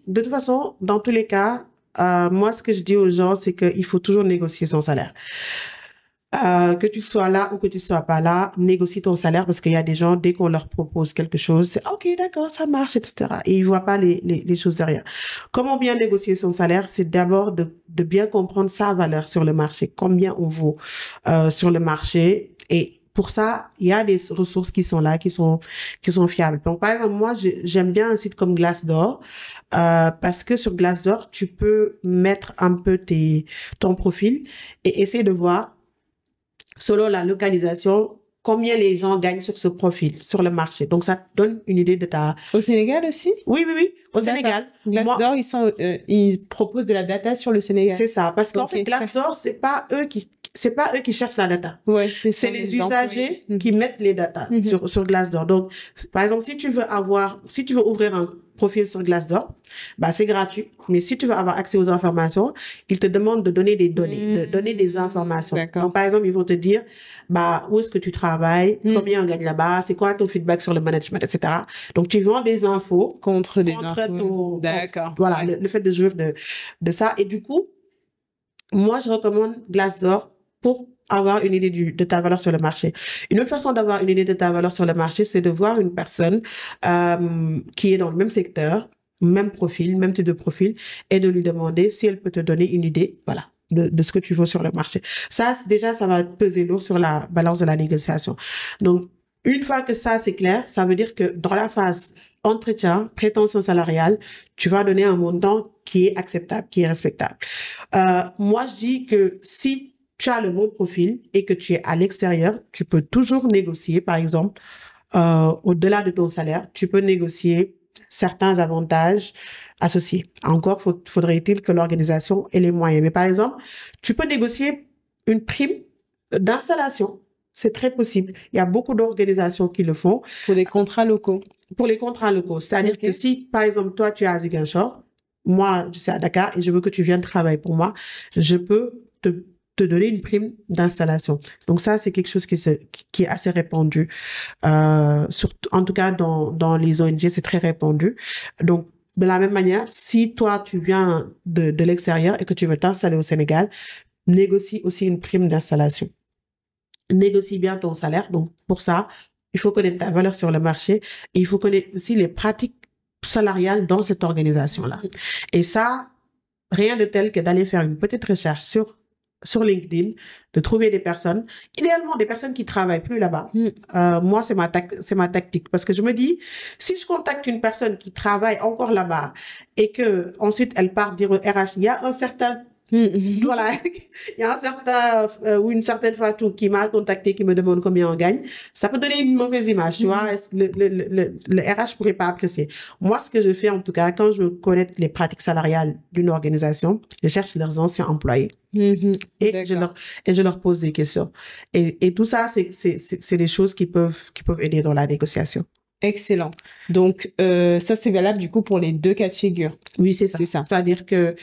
de toute façon, dans tous les cas, moi, ce que je dis aux gens, c'est qu'il faut toujours négocier son salaire. Que tu sois là ou que tu sois pas là, négocie ton salaire parce qu'il y a des gens, dès qu'on leur propose quelque chose, c'est OK, d'accord, ça marche, etc. Et ils voient pas les choses derrière. Comment bien négocier son salaire? C'est d'abord de bien comprendre sa valeur sur le marché, combien on vaut sur le marché. Et pour ça, il y a des ressources qui sont là, qui sont fiables. Donc, par exemple, moi, j'aime bien un site comme Glassdoor, parce que sur Glassdoor, tu peux mettre un peu ton profil et essayer de voir, selon la localisation, combien les gens gagnent sur ce profil, sur le marché. Donc, ça te donne une idée de ta... Au Sénégal aussi? Oui, au Sénégal. Glassdoor, ils proposent de la data sur le Sénégal. C'est ça, parce qu'en fait, Glassdoor, c'est pas eux qui cherchent la data. Ouais, c'est les usagers qui mettent les data sur Glassdoor. Donc, par exemple, si tu veux ouvrir un profil sur Glassdoor, bah, c'est gratuit. Mais si tu veux avoir accès aux informations, ils te demandent de donner des données, de donner des informations. Donc, par exemple, ils vont te dire, bah, où est-ce que tu travailles, combien on gagne là-bas, c'est quoi ton feedback sur le management, etc. Donc, tu vends des infos contre des infos. D'accord. Voilà, le fait de jouer de ça. Et du coup, moi, je recommande Glassdoor pour avoir une idée de ta valeur sur le marché. Une autre façon d'avoir une idée de ta valeur sur le marché, c'est de voir une personne qui est dans le même secteur, même profil, même type de profil, et de lui demander si elle peut te donner une idée, voilà, de ce que tu vaux sur le marché. Ça, déjà, ça va peser lourd sur la balance de la négociation. Donc, une fois que ça, c'est clair, ça veut dire que dans la phase entretien, prétention salariale, tu vas donner un montant qui est acceptable, qui est respectable. Moi, je dis que si tu as le bon profil et que tu es à l'extérieur, tu peux toujours négocier, par exemple, au-delà de ton salaire, tu peux négocier certains avantages associés. Encore faudrait-il que l'organisation ait les moyens. Mais par exemple, tu peux négocier une prime d'installation. C'est très possible. Il y a beaucoup d'organisations qui le font. Pour les contrats locaux. Pour les contrats locaux. C'est-à-dire que si, par exemple, toi, tu es à Ziguinchor, moi, je suis à Dakar et je veux que tu viennes travailler pour moi, je peux te donner une prime d'installation. Donc ça, c'est quelque chose qui est assez répandu. En tout cas, dans les ONG, c'est très répandu. Donc, de la même manière, si toi, tu viens de l'extérieur et que tu veux t'installer au Sénégal, négocie aussi une prime d'installation. Négocie bien ton salaire. Donc, pour ça, il faut connaître ta valeur sur le marché et il faut connaître aussi les pratiques salariales dans cette organisation-là. Et ça, rien de tel que d'aller faire une petite recherche sur LinkedIn, de trouver des personnes, idéalement des personnes qui travaillent plus là-bas. Moi, c'est ma tactique parce que je me dis, si je contacte une personne qui travaille encore là-bas et que ensuite elle part dire au RH, il y a un certain voilà, il y a un certain ou une certaine Fatou qui m'a contacté, qui me demande combien on gagne. Ça peut donner une mauvaise image, tu vois. Est-ce que le RH pourrait pas apprécier. Moi, ce que je fais en tout cas, quand je connais les pratiques salariales d'une organisation, je cherche leurs anciens employés et je leur pose des questions. Et tout ça, c'est des choses qui peuvent aider dans la négociation. Excellent. Donc, ça, c'est valable du coup pour les deux cas de figure. Oui, c'est ça. C'est ça. C'est-à-dire que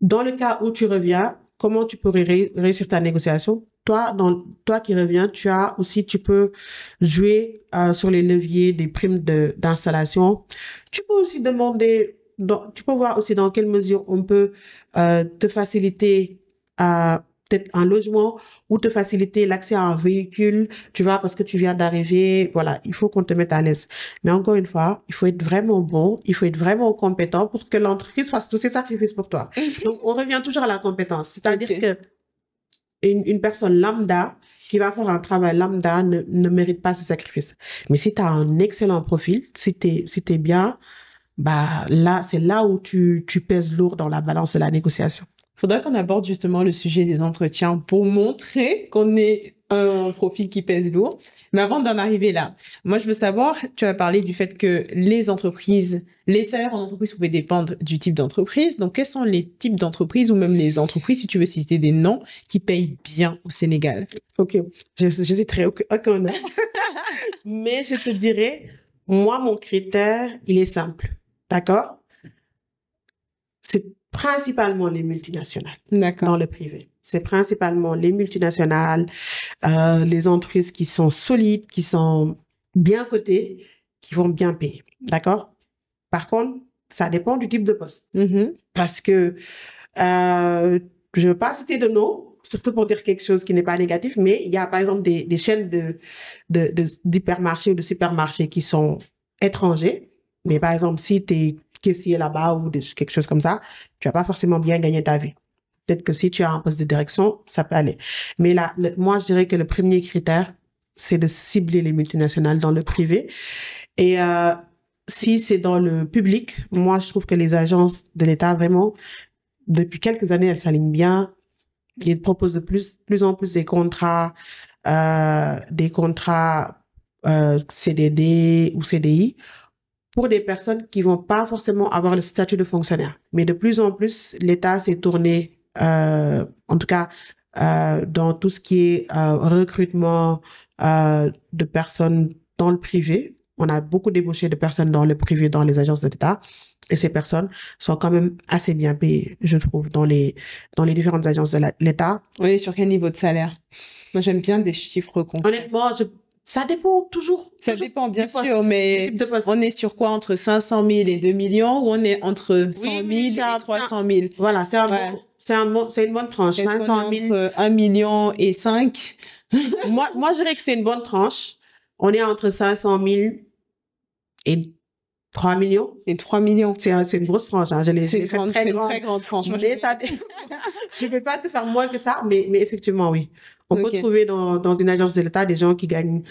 dans le cas où tu reviens, comment tu pourrais réussir ta négociation? Toi qui reviens, tu peux jouer sur les leviers des primes d'installation. Tu peux aussi tu peux voir aussi dans quelle mesure on peut te faciliter peut-être un logement ou te faciliter l'accès à un véhicule, tu vois, parce que tu viens d'arriver. Voilà, il faut qu'on te mette à l'aise. Mais encore une fois, il faut être vraiment bon, il faut être vraiment compétent pour que l'entreprise fasse tous ces sacrifices pour toi. Donc, on revient toujours à la compétence. C'est-à-dire que une personne lambda qui va faire un travail lambda ne mérite pas ce sacrifice. Mais si tu as un excellent profil, si t'es bien, bah là, c'est là où tu pèses lourd dans la balance de la négociation. Faudra qu'on aborde justement le sujet des entretiens pour montrer qu'on est un profil qui pèse lourd. Mais avant d'en arriver là, moi, je veux savoir, tu as parlé du fait que les salaires en entreprise pouvaient dépendre du type d'entreprise. Donc, quels sont les types d'entreprises ou même les entreprises, si tu veux citer des noms, qui payent bien au Sénégal? Ok, j'hésiterai aucun nom. Mais je te dirais, moi, mon critère, il est simple. D'accord? C'est principalement les multinationales dans le privé. C'est principalement les multinationales, les entreprises qui sont solides, qui sont bien cotées, qui vont bien payer. D'accord? Par contre, ça dépend du type de poste. Parce que je ne veux pas citer de nom, surtout pour dire quelque chose qui n'est pas négatif, mais il y a par exemple des chaînes d'hypermarchés ou de supermarchés qui sont étrangers. Mais par exemple, si tu es caissier là-bas ou quelque chose comme ça, tu vas pas forcément bien gagner ta vie. Peut-être que si tu as un poste de direction, ça peut aller. Mais là, moi, je dirais que le premier critère, c'est de cibler les multinationales dans le privé. Et si c'est dans le public, moi, je trouve que les agences de l'État, vraiment, depuis quelques années, elles s'alignent bien. Ils proposent de plus en plus des contrats CDD ou CDI pour des personnes qui vont pas forcément avoir le statut de fonctionnaire. Mais de plus en plus, l'État s'est tourné, en tout cas, dans tout ce qui est recrutement de personnes dans le privé. On a beaucoup débauché de personnes dans le privé, dans les agences de l'État. Et ces personnes sont quand même assez bien payées, je trouve, dans les différentes agences de l'État. Oui, sur quel niveau de salaire? Moi, j'aime bien des chiffres concrets. Honnêtement, ça dépend toujours. Ça dépend, bien sûr, mais on est sur quoi? Entre 500 000 et 2 millions ou on est entre 100 000 et 300 000? Voilà, c'est une bonne tranche. 500 000. Entre 1 million et 5. moi, je dirais que c'est une bonne tranche. On est entre 500 000 et 3 millions. Et 3 millions. C'est une grosse tranche. Hein. C'est une très grande tranche. Mais je ne vais pas te faire moins que ça, mais effectivement, oui. On peut trouver dans une agence de l'État des gens qui gagnent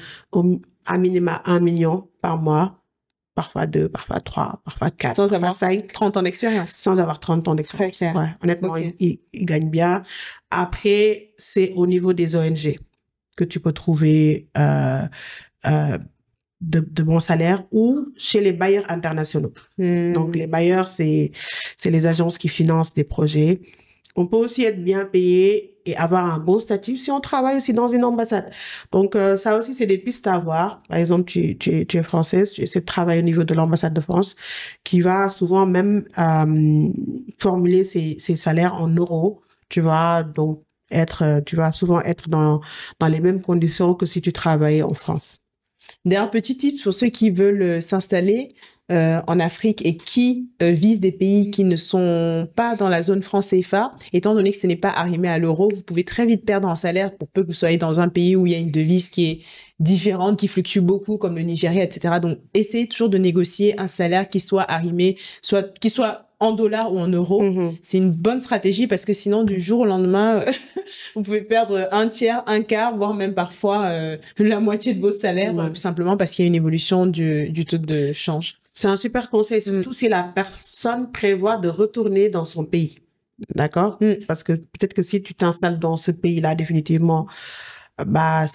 à minima 1 million par mois, parfois 2, parfois 3, parfois 4, sans parfois avoir 5. 30 ans d'expérience. Sans avoir 30 ans d'expérience. Ouais, honnêtement, ils gagnent bien. Après, c'est au niveau des ONG que tu peux trouver de bons salaires ou chez les bailleurs internationaux. Donc, les bailleurs, c'est les agences qui financent des projets. On peut aussi être bien payé et avoir un bon statut si on travaille aussi dans une ambassade. Donc, ça aussi, c'est des pistes à voir. Par exemple, tu es française, tu essaies de travailler au niveau de l'ambassade de France, qui va souvent même formuler ses salaires en euros, tu vois. Donc, tu vas souvent être dans les mêmes conditions que si tu travaillais en France. D'ailleurs, petit tip pour ceux qui veulent s'installer en Afrique et qui visent des pays qui ne sont pas dans la zone franc CFA, étant donné que ce n'est pas arrimé à l'euro, vous pouvez très vite perdre en salaire pour peu que vous soyez dans un pays où il y a une devise qui est différente, qui fluctue beaucoup, comme le Nigeria, etc. Donc, essayez toujours de négocier un salaire qui soit arrimé, qui soit en dollars ou en euros. C'est une bonne stratégie parce que sinon, du jour au lendemain, vous pouvez perdre un tiers, un quart, voire même parfois la moitié de vos salaires, tout simplement parce qu'il y a une évolution du taux de change. C'est un super conseil, surtout si la personne prévoit de retourner dans son pays. D'accord? Parce que peut-être que si tu t'installes dans ce pays-là définitivement, bah,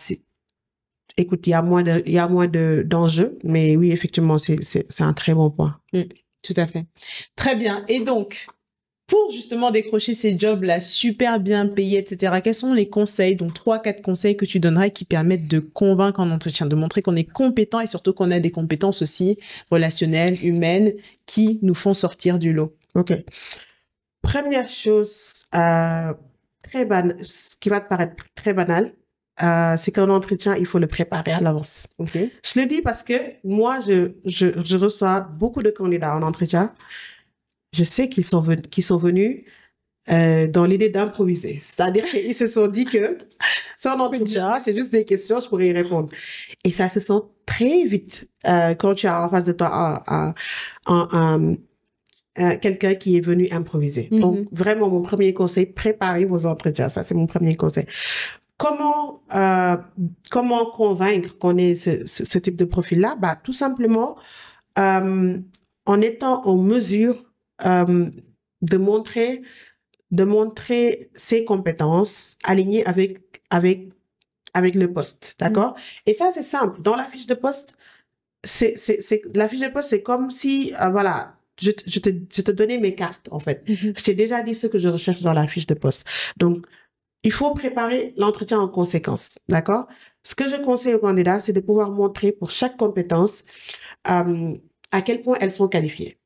écoute, il y a moins d'enjeux, mais oui, effectivement, c'est un très bon point. Tout à fait. Très bien. Et donc, pour justement décrocher ces jobs-là super bien payés, etc., quels sont les conseils, donc 3-4 conseils que tu donnerais qui permettent de convaincre en entretien, de montrer qu'on est compétent et surtout qu'on a des compétences aussi relationnelles, humaines, qui nous font sortir du lot? OK. Première chose, ce qui va te paraître très banal, c'est qu'un entretien, il faut le préparer à l'avance. OK. Je le dis parce que moi, je reçois beaucoup de candidats en entretien. Je sais qu'ils sont venus dans l'idée d'improviser. C'est-à-dire qu'ils se sont dit que c'est un entretien, c'est juste des questions, je pourrais y répondre. Et ça se sent très vite quand tu as en face de toi quelqu'un qui est venu improviser. Donc, vraiment, mon premier conseil, préparez vos entretiens. Ça, c'est mon premier conseil. Comment convaincre qu'on ait ce type de profil-là? Bah, tout simplement, en étant en mesure de montrer ses compétences alignées avec le poste, d'accord? Et ça, c'est simple. Dans la fiche de poste, la fiche de poste, c'est comme si, voilà, je te donnais mes cartes, en fait. Je t'ai déjà dit ce que je recherche dans la fiche de poste. Donc, il faut préparer l'entretien en conséquence, d'accord? Ce que je conseille aux candidats, c'est de pouvoir montrer pour chaque compétence à quel point elles sont qualifiées.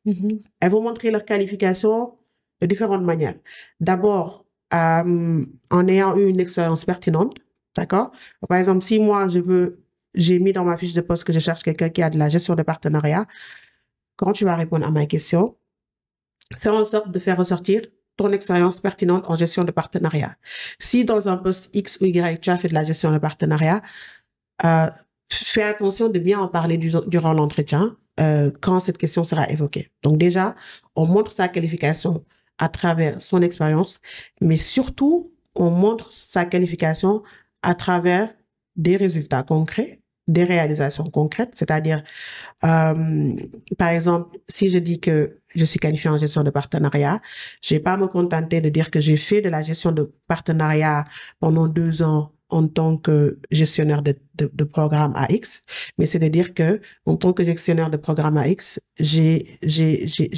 Elles vont montrer leur qualification de différentes manières. D'abord, en ayant eu une expérience pertinente, d'accord? Par exemple, si moi, j'ai mis dans ma fiche de poste que je cherche quelqu'un qui a de la gestion de partenariat, quand tu vas répondre à ma question, faire en sorte de faire ressortir ton expérience pertinente en gestion de partenariat. Si dans un poste X ou Y, tu as fait de la gestion de partenariat, fais attention de bien en parler durant l'entretien quand cette question sera évoquée. Donc déjà, on montre sa qualification à travers son expérience, mais surtout, on montre sa qualification à travers des résultats concrets, des réalisations concrètes, c'est-à-dire, par exemple, si je dis que je suis qualifiée en gestion de partenariat, je vais pas me contenter de dire que j'ai fait de la gestion de partenariat pendant 2 ans en tant que gestionnaire de programme AX, mais c'est de dire que en tant que gestionnaire de programme AX, j'ai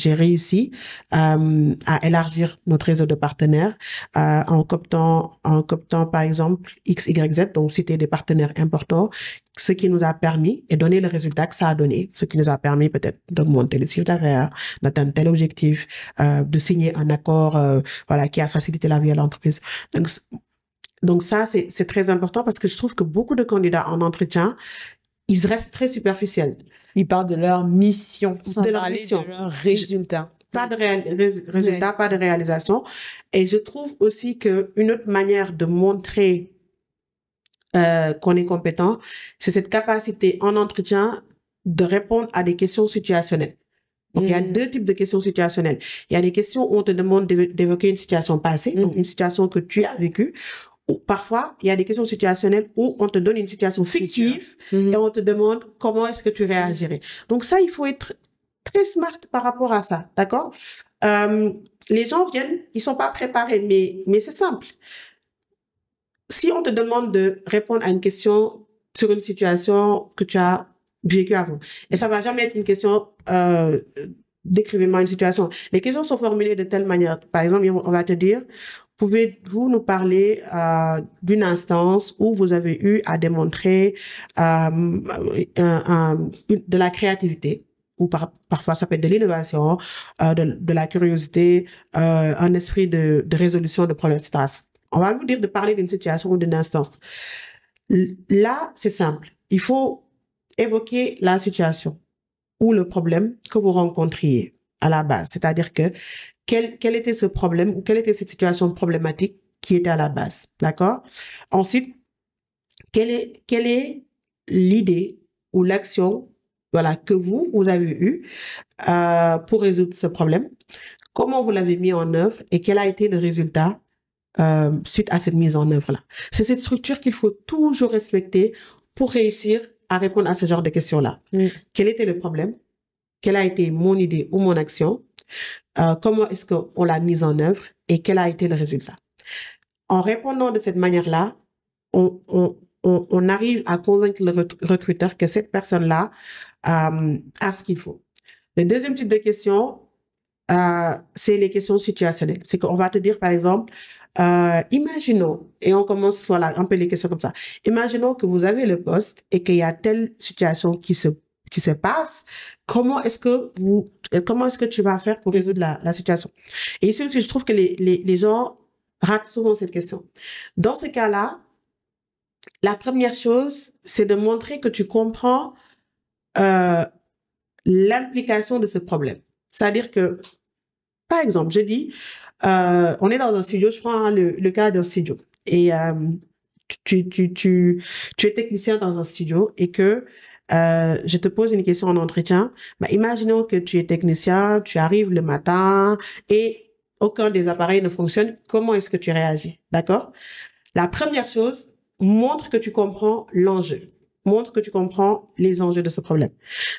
réussi à élargir notre réseau de partenaires en cooptant par exemple X, Y, Z, donc citer des partenaires importants, ce qui nous a permis et donner le résultat que ça a donné, ce qui nous a permis peut-être d'augmenter le chiffre d'affaires, d'atteindre tel objectif, de signer un accord voilà, qui a facilité la vie à l'entreprise. Donc ça, c'est très important parce que je trouve que beaucoup de candidats en entretien, ils restent très superficiels. Ils parlent de leur mission, sans de leur parler mission. de leurs résultats. Pas de résultats, pas de réalisation. Et je trouve aussi que une autre manière de montrer qu'on est compétent, c'est cette capacité en entretien de répondre à des questions situationnelles. Donc, il y a 2 types de questions situationnelles. Il y a des questions où on te demande d'évoquer une situation passée, donc une situation que tu as vécue. Ou parfois, il y a des questions situationnelles où on te donne une situation fictive et on te demande comment est-ce que tu réagirais. Donc ça, il faut être très smart par rapport à ça, d'accord? Les gens viennent, ils sont pas préparés, mais c'est simple. Si on te demande de répondre à une question sur une situation que tu as vécue avant, et ça va jamais être une question décrivez-moi une situation. Les questions sont formulées de telle manière. Par exemple, on va te dire, pouvez-vous nous parler d'une instance où vous avez eu à démontrer de la créativité, ou parfois ça peut être de l'innovation, de la curiosité, un esprit de résolution de problèmes, etc. On va vous dire de parler d'une situation ou d'une instance. Là, c'est simple. Il faut évoquer la situation ou le problème que vous rencontriez à la base. C'est-à-dire que quel était ce problème ou quelle était cette situation problématique qui était à la base. D'accord? Ensuite, quelle est l'idée ou l'action voilà, que vous avez eue pour résoudre ce problème? Comment vous l'avez mis en œuvre et quel a été le résultat suite à cette mise en œuvre-là? C'est cette structure qu'il faut toujours respecter pour réussir à répondre à ce genre de questions-là. Quel était le problème? Quelle a été mon idée ou mon action? Comment est-ce qu'on l'a mise en œuvre et quel a été le résultat? En répondant de cette manière-là, on arrive à convaincre le recruteur que cette personne-là a ce qu'il faut. Le deuxième type de question, c'est les questions situationnelles. C'est qu'on va te dire, par exemple, imaginons, et on commence, voilà, un peu les questions comme ça. Imaginons que vous avez le poste et qu'il y a telle situation qui se passe. Comment est-ce que tu vas faire pour résoudre la situation? Et ici aussi, je trouve que les gens ratent souvent cette question. Dans ce cas-là, la première chose, c'est de montrer que tu comprends l'implication de ce problème. C'est-à-dire que, par exemple, je dis, on est dans un studio, je prends le cas d'un studio, et tu es technicien dans un studio et que je te pose une question en entretien. Bah, imaginons que tu es technicien, tu arrives le matin et aucun des appareils ne fonctionne. Comment est-ce que tu réagis? D'accord? La première chose, montre que tu comprends l'enjeu. Montre que tu comprends les enjeux de ce problème.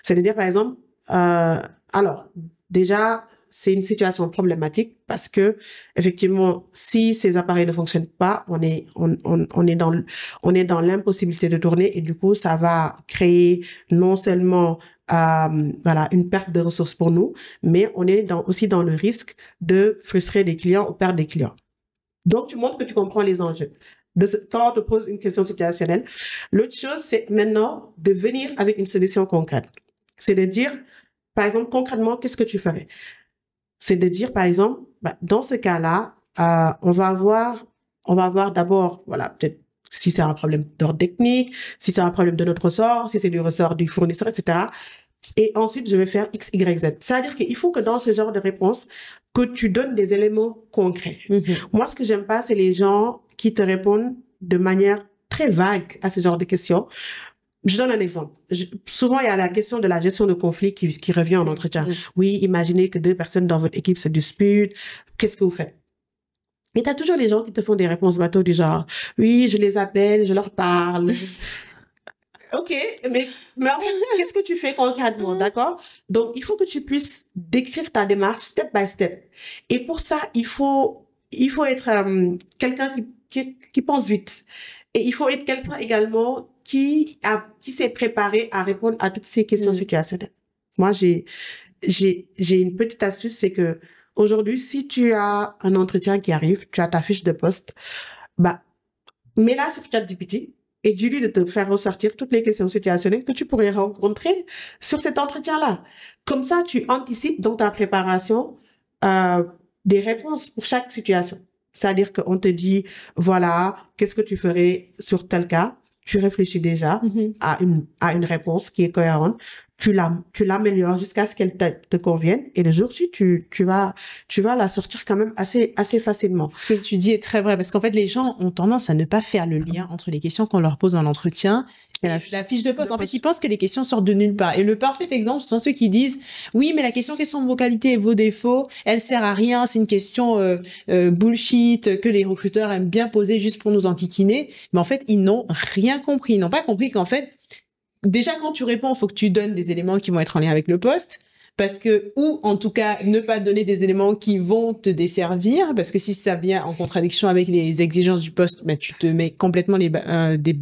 C'est-à-dire, par exemple, alors, déjà, c'est une situation problématique parce que, effectivement, si ces appareils ne fonctionnent pas, on est dans l'impossibilité de tourner et du coup, ça va créer non seulement, voilà, une perte de ressources pour nous, mais on est aussi dans le risque de frustrer des clients ou perdre des clients. Donc, tu montres que tu comprends les enjeux. Quand on te pose une question situationnelle. L'autre chose, c'est maintenant de venir avec une solution concrète. C'est de dire, par exemple, concrètement, qu'est-ce que tu ferais? C'est de dire, par exemple, bah, dans ce cas-là, on va voir d'abord, voilà, peut-être si c'est un problème d'ordre technique, si c'est un problème de notre ressort, si c'est du ressort du fournisseur, etc. Et ensuite, je vais faire X, Y, Z. C'est-à-dire qu'il faut que dans ce genre de réponse, que tu donnes des éléments concrets. Moi, ce que j'aime pas, c'est les gens qui te répondent de manière très vague à ce genre de questions. Je donne un exemple. Souvent, il y a la question de la gestion de conflits qui revient en entretien. Oui, imaginez que 2 personnes dans votre équipe se disputent. Qu'est-ce que vous faites? Et t'as toujours les gens qui te font des réponses bateau du genre, oui, je les appelle, je leur parle. OK, mais en fait, qu'est-ce que tu fais concrètement, d'accord? Donc, il faut que tu puisses décrire ta démarche step by step. Et pour ça, il faut être quelqu'un qui pense vite. Et il faut être quelqu'un également qui s'est préparé à répondre à toutes ces questions situationnelles. Moi, j'ai une petite astuce, c'est que aujourd'hui, si tu as un entretien qui arrive, tu as ta fiche de poste, bah, mets-la sur ChatGPT et dis-lui de te faire ressortir toutes les questions situationnelles que tu pourrais rencontrer sur cet entretien-là. Comme ça, tu anticipes dans ta préparation des réponses pour chaque situation. C'est-à-dire qu'on te dit, voilà, qu'est-ce que tu ferais sur tel cas? Tu réfléchis déjà à une réponse qui est cohérente. Tu l'améliores jusqu'à ce qu'elle te convienne. Et le jour J, tu vas la sortir quand même assez facilement. Ce que tu dis est très vrai, parce qu'en fait, les gens ont tendance à ne pas faire le lien entre les questions qu'on leur pose dans l'entretien et la fiche de poste. En fait, ils pensent que les questions sortent de nulle part. Et le parfait exemple, ce sont ceux qui disent, oui, mais la question de vos qualités et vos défauts, elle sert à rien. C'est une question bullshit que les recruteurs aiment bien poser juste pour nous enquiquiner. Mais en fait, ils n'ont rien compris. Ils n'ont pas compris qu'en fait, déjà, quand tu réponds, il faut que tu donnes des éléments qui vont être en lien avec le poste. Parce que, ou en tout cas, ne pas donner des éléments qui vont te desservir, parce que si ça vient en contradiction avec les exigences du poste, ben, tu te mets complètement des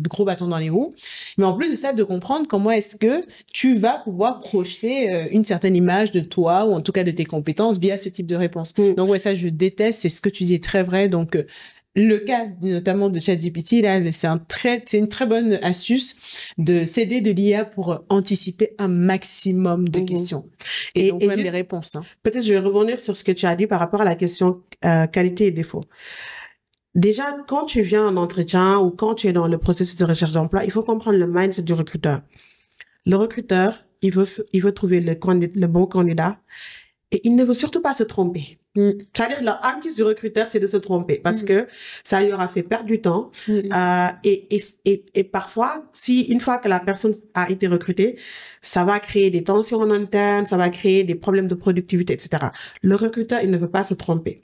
gros bâtons dans les roues. Mais en plus de ça, de comprendre comment est-ce que tu vas pouvoir projeter une certaine image de toi, ou en tout cas de tes compétences via ce type de réponse. Donc ouais, ça, je déteste, c'est ce que tu dis est très vrai. Donc, le cas notamment de ChatGPT, là, c'est une très bonne astuce de s'aider de l'IA pour anticiper un maximum de questions et donc même les réponses. Peut-être je vais revenir sur ce que tu as dit par rapport à la question qualité et défaut. Déjà, quand tu viens en entretien ou quand tu es dans le processus de recherche d'emploi, il faut comprendre le mindset du recruteur. Le recruteur, il veut trouver le bon candidat et il ne veut surtout pas se tromper. C'est-à-dire, l'antis du recruteur, c'est de se tromper parce que ça lui aura fait perdre du temps. Et parfois, une fois que la personne a été recrutée, ça va créer des tensions en interne, ça va créer des problèmes de productivité, etc. Le recruteur, il ne veut pas se tromper.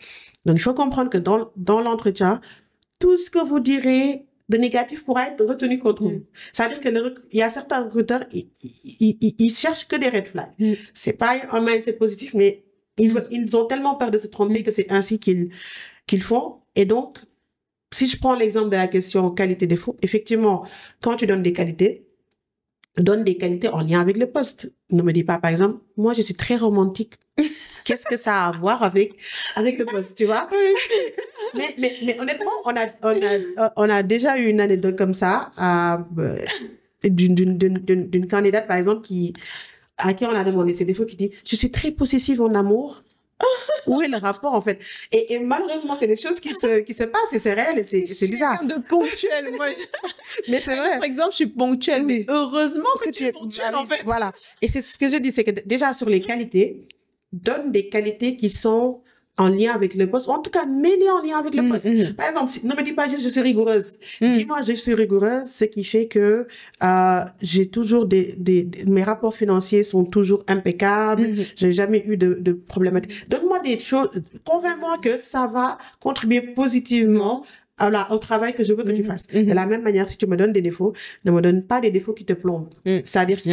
Donc, il faut comprendre que dans l'entretien, tout ce que vous direz de négatif pourra être retenu contre vous. C'est-à-dire que il y a certains recruteurs, ils cherchent que des red flags. C'est pas un mindset positif, mais ils ont tellement peur de se tromper que c'est ainsi qu'ils font. Et donc, si je prends l'exemple de la question qualité-défaut, effectivement, quand tu donnes des qualités, donne des qualités en lien avec le poste. Ne me dis pas, par exemple, moi, je suis très romantique. qu'est-ce que ça a à voir avec le poste, tu vois? Mais honnêtement, on a déjà eu une anecdote comme ça, d'une candidate, par exemple, à qui on a demandé ses défauts, qui dit, je suis très possessive en amour. Où est le rapport, en fait? Et malheureusement, c'est des choses qui se passent et c'est réel et c'est bizarre. Je suis de ponctuel, moi. Mais c'est vrai. Par exemple, je suis ponctuelle, mais heureusement que tu es ponctuelle, en fait. Voilà. Et c'est ce que je dis, c'est que déjà sur les qualités, donne des qualités qui sont en lien avec le poste, ou en tout cas, mets-les en lien avec le poste. Par exemple, ne me dis pas juste je suis rigoureuse. Dis-moi je suis rigoureuse, ce qui fait que j'ai toujours mes rapports financiers sont toujours impeccables, j'ai jamais eu de problématiques. Donne-moi des choses, convainc-moi que ça va contribuer positivement au travail que je veux que tu fasses. De la même manière, si tu me donnes des défauts, ne me donne pas des défauts qui te plombent. C'est-à-dire que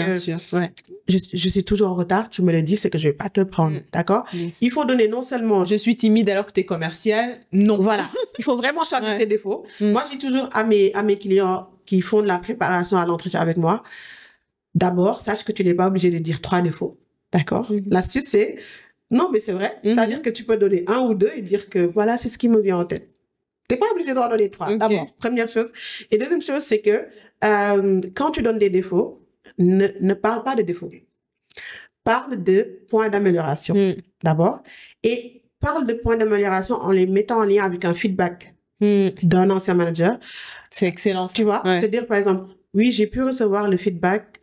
je suis toujours en retard, tu me le dis, c'est que je vais pas te prendre, d'accord? Il faut donner non seulement... Je suis timide alors que tu es commercial. Non. Voilà. Il faut vraiment choisir ses défauts. Moi, je dis toujours à mes clients qui font de la préparation à l'entretien avec moi, d'abord, sache que tu n'es pas obligé de dire 3 défauts, d'accord? L'astuce, c'est... Non, mais c'est vrai. C'est-à-dire que tu peux donner 1 ou 2 et dire que voilà, c'est ce qui me vient en tête. T'es pas obligé d'en donner 3. D'abord, première chose. Et deuxième chose, c'est que quand tu donnes des défauts, ne parle pas de défauts. Parle de points d'amélioration, d'abord. Et parle de points d'amélioration en les mettant en lien avec un feedback d'un ancien manager. C'est excellent. Tu vois, c'est-à-dire, par exemple, oui, j'ai pu recevoir le feedback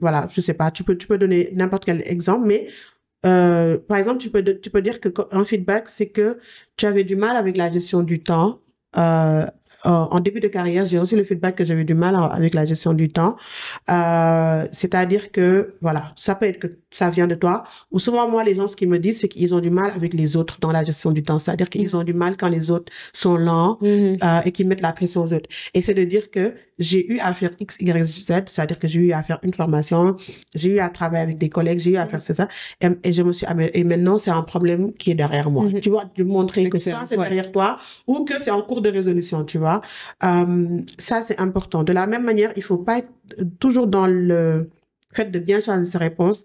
voilà, je sais pas, tu peux donner n'importe quel exemple, mais par exemple, tu peux dire que un feedback, c'est que tu avais du mal avec la gestion du temps. En début de carrière, j'ai reçu le feedback que j'avais du mal avec la gestion du temps. C'est-à-dire que, voilà, ça peut être que ça vient de toi. Ou souvent, moi, les gens, ce qu'ils me disent, c'est qu'ils ont du mal avec les autres dans la gestion du temps. C'est-à-dire qu'ils ont du mal quand les autres sont lents et qu'ils mettent la pression aux autres. Et c'est de dire que j'ai eu à faire X, Y, Z, c'est-à-dire que j'ai eu à faire une formation, j'ai eu à travailler avec des collègues, j'ai eu à faire ça. Et je me suis et maintenant, c'est un problème qui est derrière moi. Tu vois, de montrer que ça, c'est derrière toi ou que c'est en cours de résolution, tu vois. Ça, c'est important. De la même manière, il faut pas être toujours dans le fait de bien choisir ses réponses.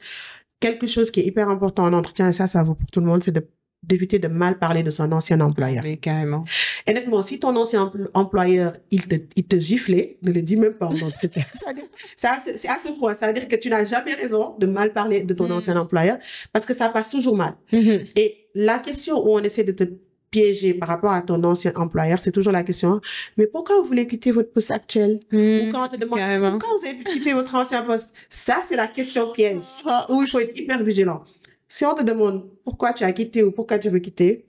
Quelque chose qui est hyper important en entretien, et ça vaut pour tout le monde, c'est d'éviter de mal parler de son ancien employeur. Oui, carrément. Honnêtement, si ton ancien employeur, il te giflait, ne le dis même pas en entretien. C'est à ce point. Ça veut dire que tu n'as jamais raison de mal parler de ton ancien employeur parce que ça passe toujours mal. Et la question où on essaie de te piéger par rapport à ton ancien employeur, c'est toujours la question, mais pourquoi vous voulez quitter votre poste actuel? Ou quand on te demande, pourquoi vous avez quitté votre ancien poste? Ça, c'est la question piège où il faut être hyper vigilant. Si on te demande pourquoi tu as quitté ou pourquoi tu veux quitter,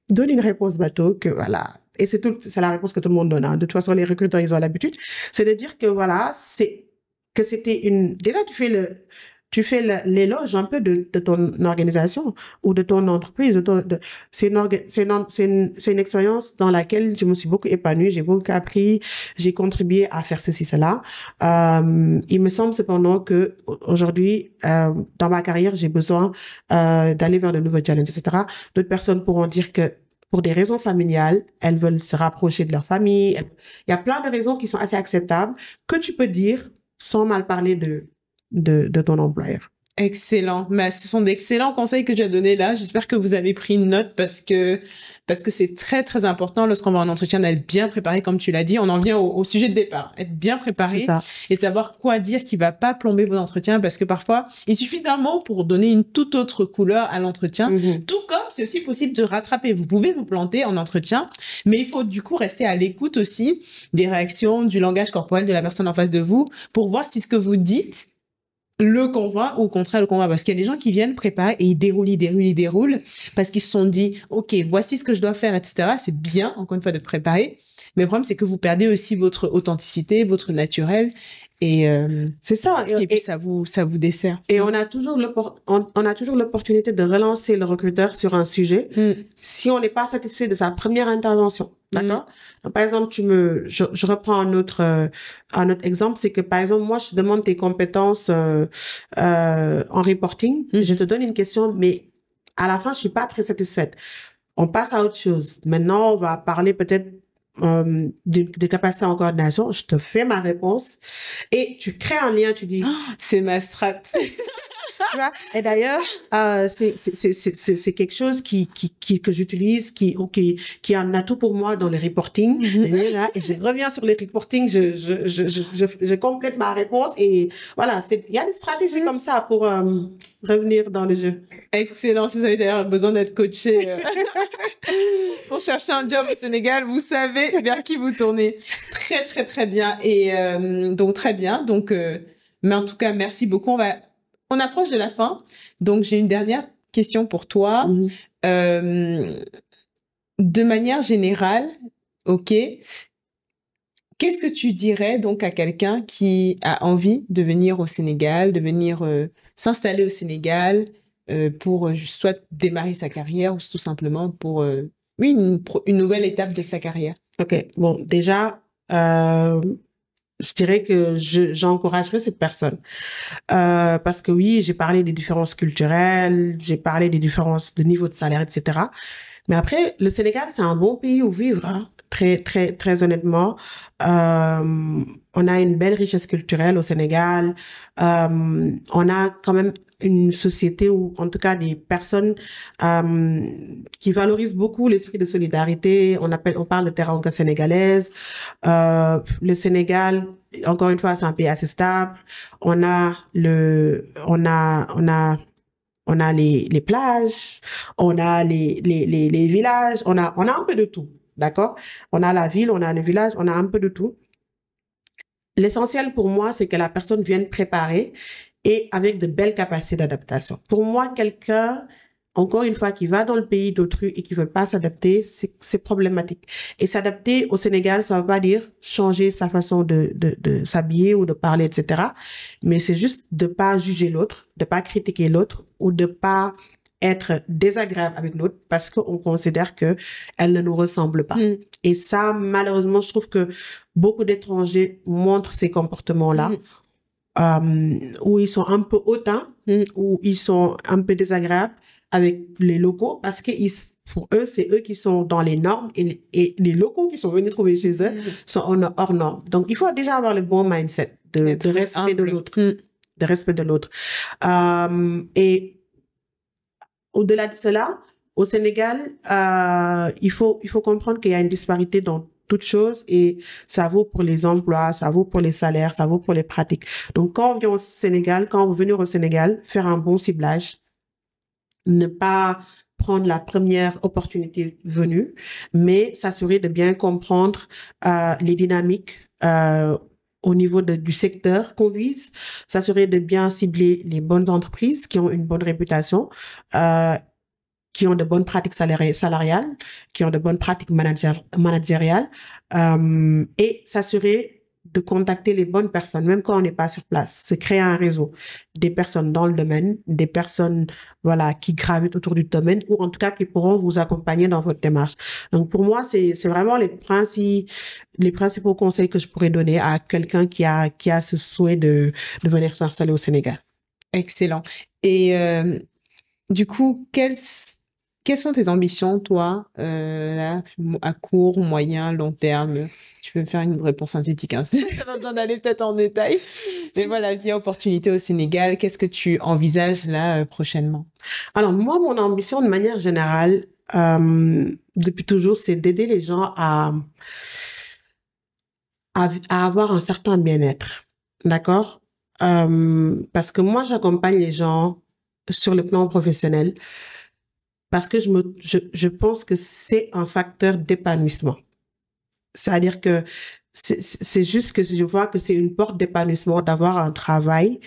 donne une réponse bateau que voilà. Et c'est la réponse que tout le monde donne. De toute façon, les recruteurs, ils ont l'habitude. C'est de dire que voilà, déjà, tu fais l'éloge un peu de ton organisation ou de ton entreprise. C'est une expérience dans laquelle je me suis beaucoup épanouie, j'ai beaucoup appris, j'ai contribué à faire ceci, cela. Il me semble cependant que aujourd'hui, dans ma carrière, j'ai besoin d'aller vers de nouveaux challenges, etc. D'autres personnes pourront dire que pour des raisons familiales, elles veulent se rapprocher de leur famille. Il y a plein de raisons qui sont assez acceptables que tu peux dire sans mal parler de ton employeur. Excellent. Mais ce sont d'excellents conseils que tu as donnés là. J'espère que vous avez pris note parce que c'est très, très important lorsqu'on va en entretien d'être bien préparé, comme tu l'as dit. On en vient au sujet de départ. Être bien préparé et de savoir quoi dire qui va pas plomber vos entretiens parce que parfois, il suffit d'un mot pour donner une toute autre couleur à l'entretien. Tout comme c'est aussi possible de rattraper. Vous pouvez vous planter en entretien, mais il faut du coup rester à l'écoute aussi des réactions, du langage corporel de la personne en face de vous pour voir si ce que vous dites le convainc ou au contraire le convainc, parce qu'il y a des gens qui viennent préparer et ils déroulent parce qu'ils se sont dit ok, voici ce que je dois faire, etc. C'est bien encore une fois de préparer, mais le problème c'est que vous perdez aussi votre authenticité, votre naturel et c'est ça et puis ça vous dessert. Et on a toujours l'opportunité de relancer le recruteur sur un sujet si on n'est pas satisfait de sa première intervention. D'accord? Donc, par exemple, je reprends un autre exemple, c'est que, par exemple, moi, je te demande tes compétences, en reporting. Je te donne une question, mais à la fin, je suis pas très satisfaite. On passe à autre chose. Maintenant, on va parler peut-être, des capacités en coordination. Je te fais ma réponse et tu crées un lien, tu dis, c'est ma strat. Tu vois? Et d'ailleurs, c'est quelque chose que j'utilise, qui est un atout pour moi dans les reporting. Et je reviens sur les reporting, je complète ma réponse et voilà, il y a des stratégies comme ça pour revenir dans le jeu. Excellent. Si vous avez d'ailleurs besoin d'être coaché pour chercher un job au Sénégal, vous savez vers qui vous tournez. Très, très, très bien. Et donc, très bien. Donc, mais en tout cas, merci beaucoup. On approche de la fin. Donc, j'ai une dernière question pour toi. De manière générale, OK, qu'est-ce que tu dirais donc à quelqu'un qui a envie de venir au Sénégal, de venir s'installer au Sénégal pour soit démarrer sa carrière ou tout simplement pour une nouvelle étape de sa carrière? OK. Bon, déjà, je dirais que j'encouragerais cette personne. Parce que oui, j'ai parlé des différences culturelles, j'ai parlé des différences de niveau de salaire, etc. Mais après, le Sénégal, c'est un bon pays où vivre, hein. Très, très, très honnêtement. On a une belle richesse culturelle au Sénégal. On a quand même une société où, en tout cas, des personnes qui valorisent beaucoup l'esprit de solidarité. On parle de teranga sénégalaise. Le Sénégal, encore une fois, c'est un pays assez stable. On a les plages, on a les villages, on a un peu de tout, d'accord? On a la ville, on a le village, on a un peu de tout. L'essentiel pour moi, c'est que la personne vienne préparée et avec de belles capacités d'adaptation. Pour moi, quelqu'un, encore une fois, qui va dans le pays d'autrui et qui veut pas s'adapter, c'est problématique. Et s'adapter au Sénégal, ça veut pas dire changer sa façon de s'habiller ou de parler, etc. Mais c'est juste de pas juger l'autre, de pas critiquer l'autre ou de pas être désagréable avec l'autre parce qu'on considère que elle ne nous ressemble pas. Et ça, malheureusement, je trouve que beaucoup d'étrangers montrent ces comportements-là. Où ils sont un peu hautains, où ils sont un peu désagréables avec les locaux parce que pour eux, c'est eux qui sont dans les normes et les locaux qui sont venus trouver chez eux sont hors normes. Donc, il faut déjà avoir le bon mindset de respect de l'autre. De respect de l'autre. Et au-delà de cela, au Sénégal, il faut comprendre qu'il y a une disparité dans toutes choses et ça vaut pour les emplois, ça vaut pour les salaires, ça vaut pour les pratiques. Donc, quand vous venez au Sénégal, faire un bon ciblage, ne pas prendre la première opportunité venue, mais s'assurer de bien comprendre les dynamiques au niveau du secteur qu'on vise, s'assurer de bien cibler les bonnes entreprises qui ont une bonne réputation, qui ont de bonnes pratiques salariales, qui ont de bonnes pratiques managériales, et s'assurer de contacter les bonnes personnes, même quand on n'est pas sur place, se créer un réseau, des personnes dans le domaine, des personnes, voilà, qui gravitent autour du domaine, ou en tout cas qui pourront vous accompagner dans votre démarche. Donc, pour moi, c'est vraiment les principaux conseils que je pourrais donner à quelqu'un qui a ce souhait de venir s'installer au Sénégal. Excellent. Et, du coup, quelles sont tes ambitions, toi, là, à court, moyen, long terme? Tu peux me faire une réponse synthétique, hein. T'as pas besoin d'aller peut-être en détail. Mais voilà, via opportunité au Sénégal, qu'est-ce que tu envisages là prochainement? Alors, moi, mon ambition, de manière générale, depuis toujours, c'est d'aider les gens à avoir un certain bien-être. D'accord? Parce que moi, j'accompagne les gens sur le plan professionnel parce que je pense que c'est un facteur d'épanouissement. C'est-à-dire que c'est juste que je vois que c'est une porte d'épanouissement d'avoir un travail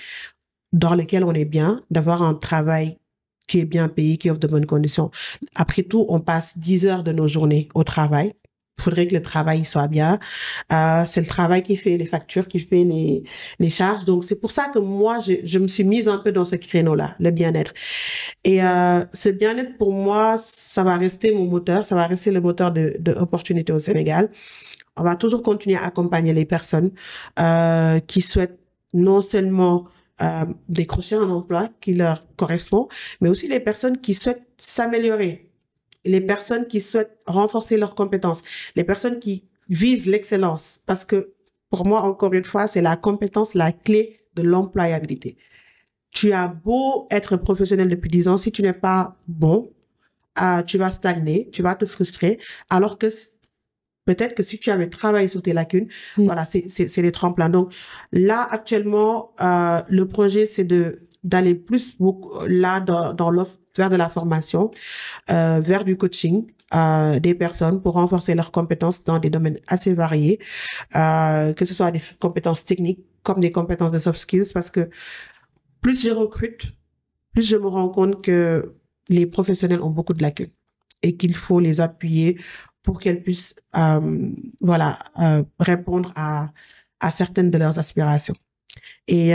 dans lequel on est bien, d'avoir un travail qui est bien payé, qui offre de bonnes conditions. Après tout, on passe 10 heures de nos journées au travail. Il faudrait que le travail soit bien. C'est le travail qui fait les factures, qui fait les charges. Donc, c'est pour ça que moi, je me suis mise un peu dans ce créneau-là, le bien-être. Et ce bien-être, pour moi, ça va rester mon moteur, ça va rester le moteur de opportunités au Sénégal. On va toujours continuer à accompagner les personnes qui souhaitent non seulement décrocher un emploi qui leur correspond, mais aussi les personnes qui souhaitent s'améliorer, les personnes qui souhaitent renforcer leurs compétences, les personnes qui visent l'excellence. Parce que pour moi, encore une fois, c'est la compétence la clé de l'employabilité. tu as beau être professionnel depuis 10 ans, si tu n'es pas bon, tu vas stagner, tu vas te frustrer, alors que peut-être que si tu avais travaillé sur tes lacunes, voilà, c'est les tremplins. Donc là, actuellement, le projet, c'est d'aller plus là dans l'offre vers de la formation, vers du coaching des personnes pour renforcer leurs compétences dans des domaines assez variés, que ce soit des compétences techniques comme des compétences de soft skills, parce que plus je recrute, plus je me rends compte que les professionnels ont beaucoup de lacunes et qu'il faut les appuyer pour qu'elles puissent répondre à certaines de leurs aspirations. Et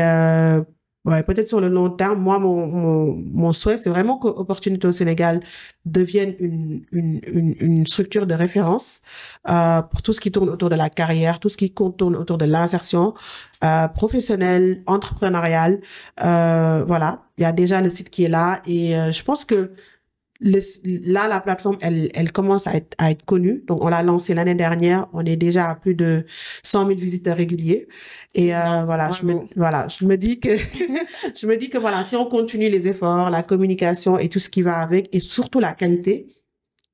ouais, peut-être sur le long terme, moi, mon souhait, c'est vraiment que Opportunité au Sénégal devienne une structure de référence pour tout ce qui tourne autour de la carrière, tout ce qui tourne autour de l'insertion professionnelle, entrepreneuriale. Voilà, il y a déjà le site qui est là et je pense que là, la plateforme, elle commence à être connue. Donc, on l'a lancée l'année dernière. On est déjà à plus de 100 000 visiteurs réguliers. Et voilà, je me dis que je me dis que voilà, si on continue les efforts, la communication et tout ce qui va avec, et surtout la qualité,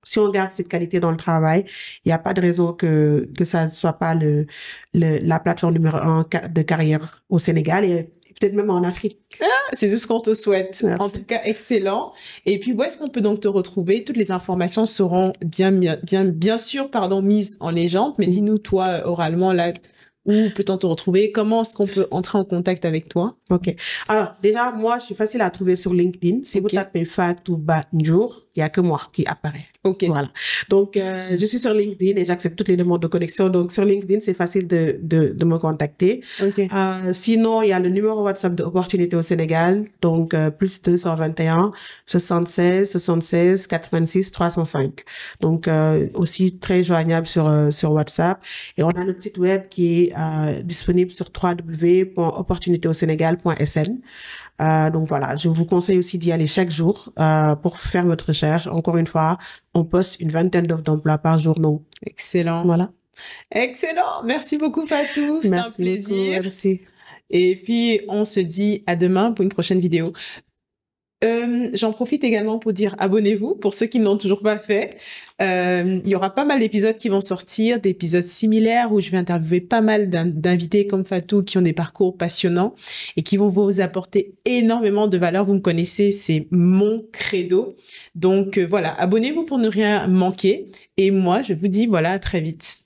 si on garde cette qualité dans le travail, il n'y a pas de raison que ça ne soit pas la plateforme numéro 1 de carrière au Sénégal et peut-être même en Afrique. C'est tout ce qu'on te souhaite. Merci. En tout cas, excellent. Et puis, où est-ce qu'on peut donc te retrouver? Toutes les informations seront bien sûr, mises en légende. Mais dis-nous, toi, oralement, là, où peut-on te retrouver? Comment est-ce qu'on peut entrer en contact avec toi? Ok. Alors, déjà, moi, je suis facile à trouver sur LinkedIn. Si vous tapez Fatou Banjour, il n'y a que moi qui apparaît. Ok. Voilà. Donc, je suis sur LinkedIn et j'accepte toutes les demandes de connexion. Donc, sur LinkedIn, c'est facile de me contacter. Ok. Sinon, il y a le numéro WhatsApp de Opportunité au Sénégal. Donc, plus 221 76 76 86 305. Donc, aussi très joignable sur WhatsApp. Et on a notre site web qui est disponible sur www.opportunitéausénégal.sn. Donc voilà, je vous conseille aussi d'y aller chaque jour pour faire votre recherche. Encore une fois, on poste une vingtaine d'offres d'emploi par jour. Donc, excellent. Voilà. Excellent. Merci beaucoup, Fatou. C'était un plaisir. Merci. Et puis, on se dit à demain pour une prochaine vidéo. J'en profite également pour dire abonnez-vous pour ceux qui ne l'ont toujours pas fait. Il y aura pas mal d'épisodes qui vont sortir, d'épisodes similaires où je vais interviewer pas mal d'invités comme Fatou qui ont des parcours passionnants et qui vont vous apporter énormément de valeur. Vous me connaissez, c'est mon credo. Donc voilà, abonnez-vous pour ne rien manquer. Et moi, je vous dis voilà, à très vite.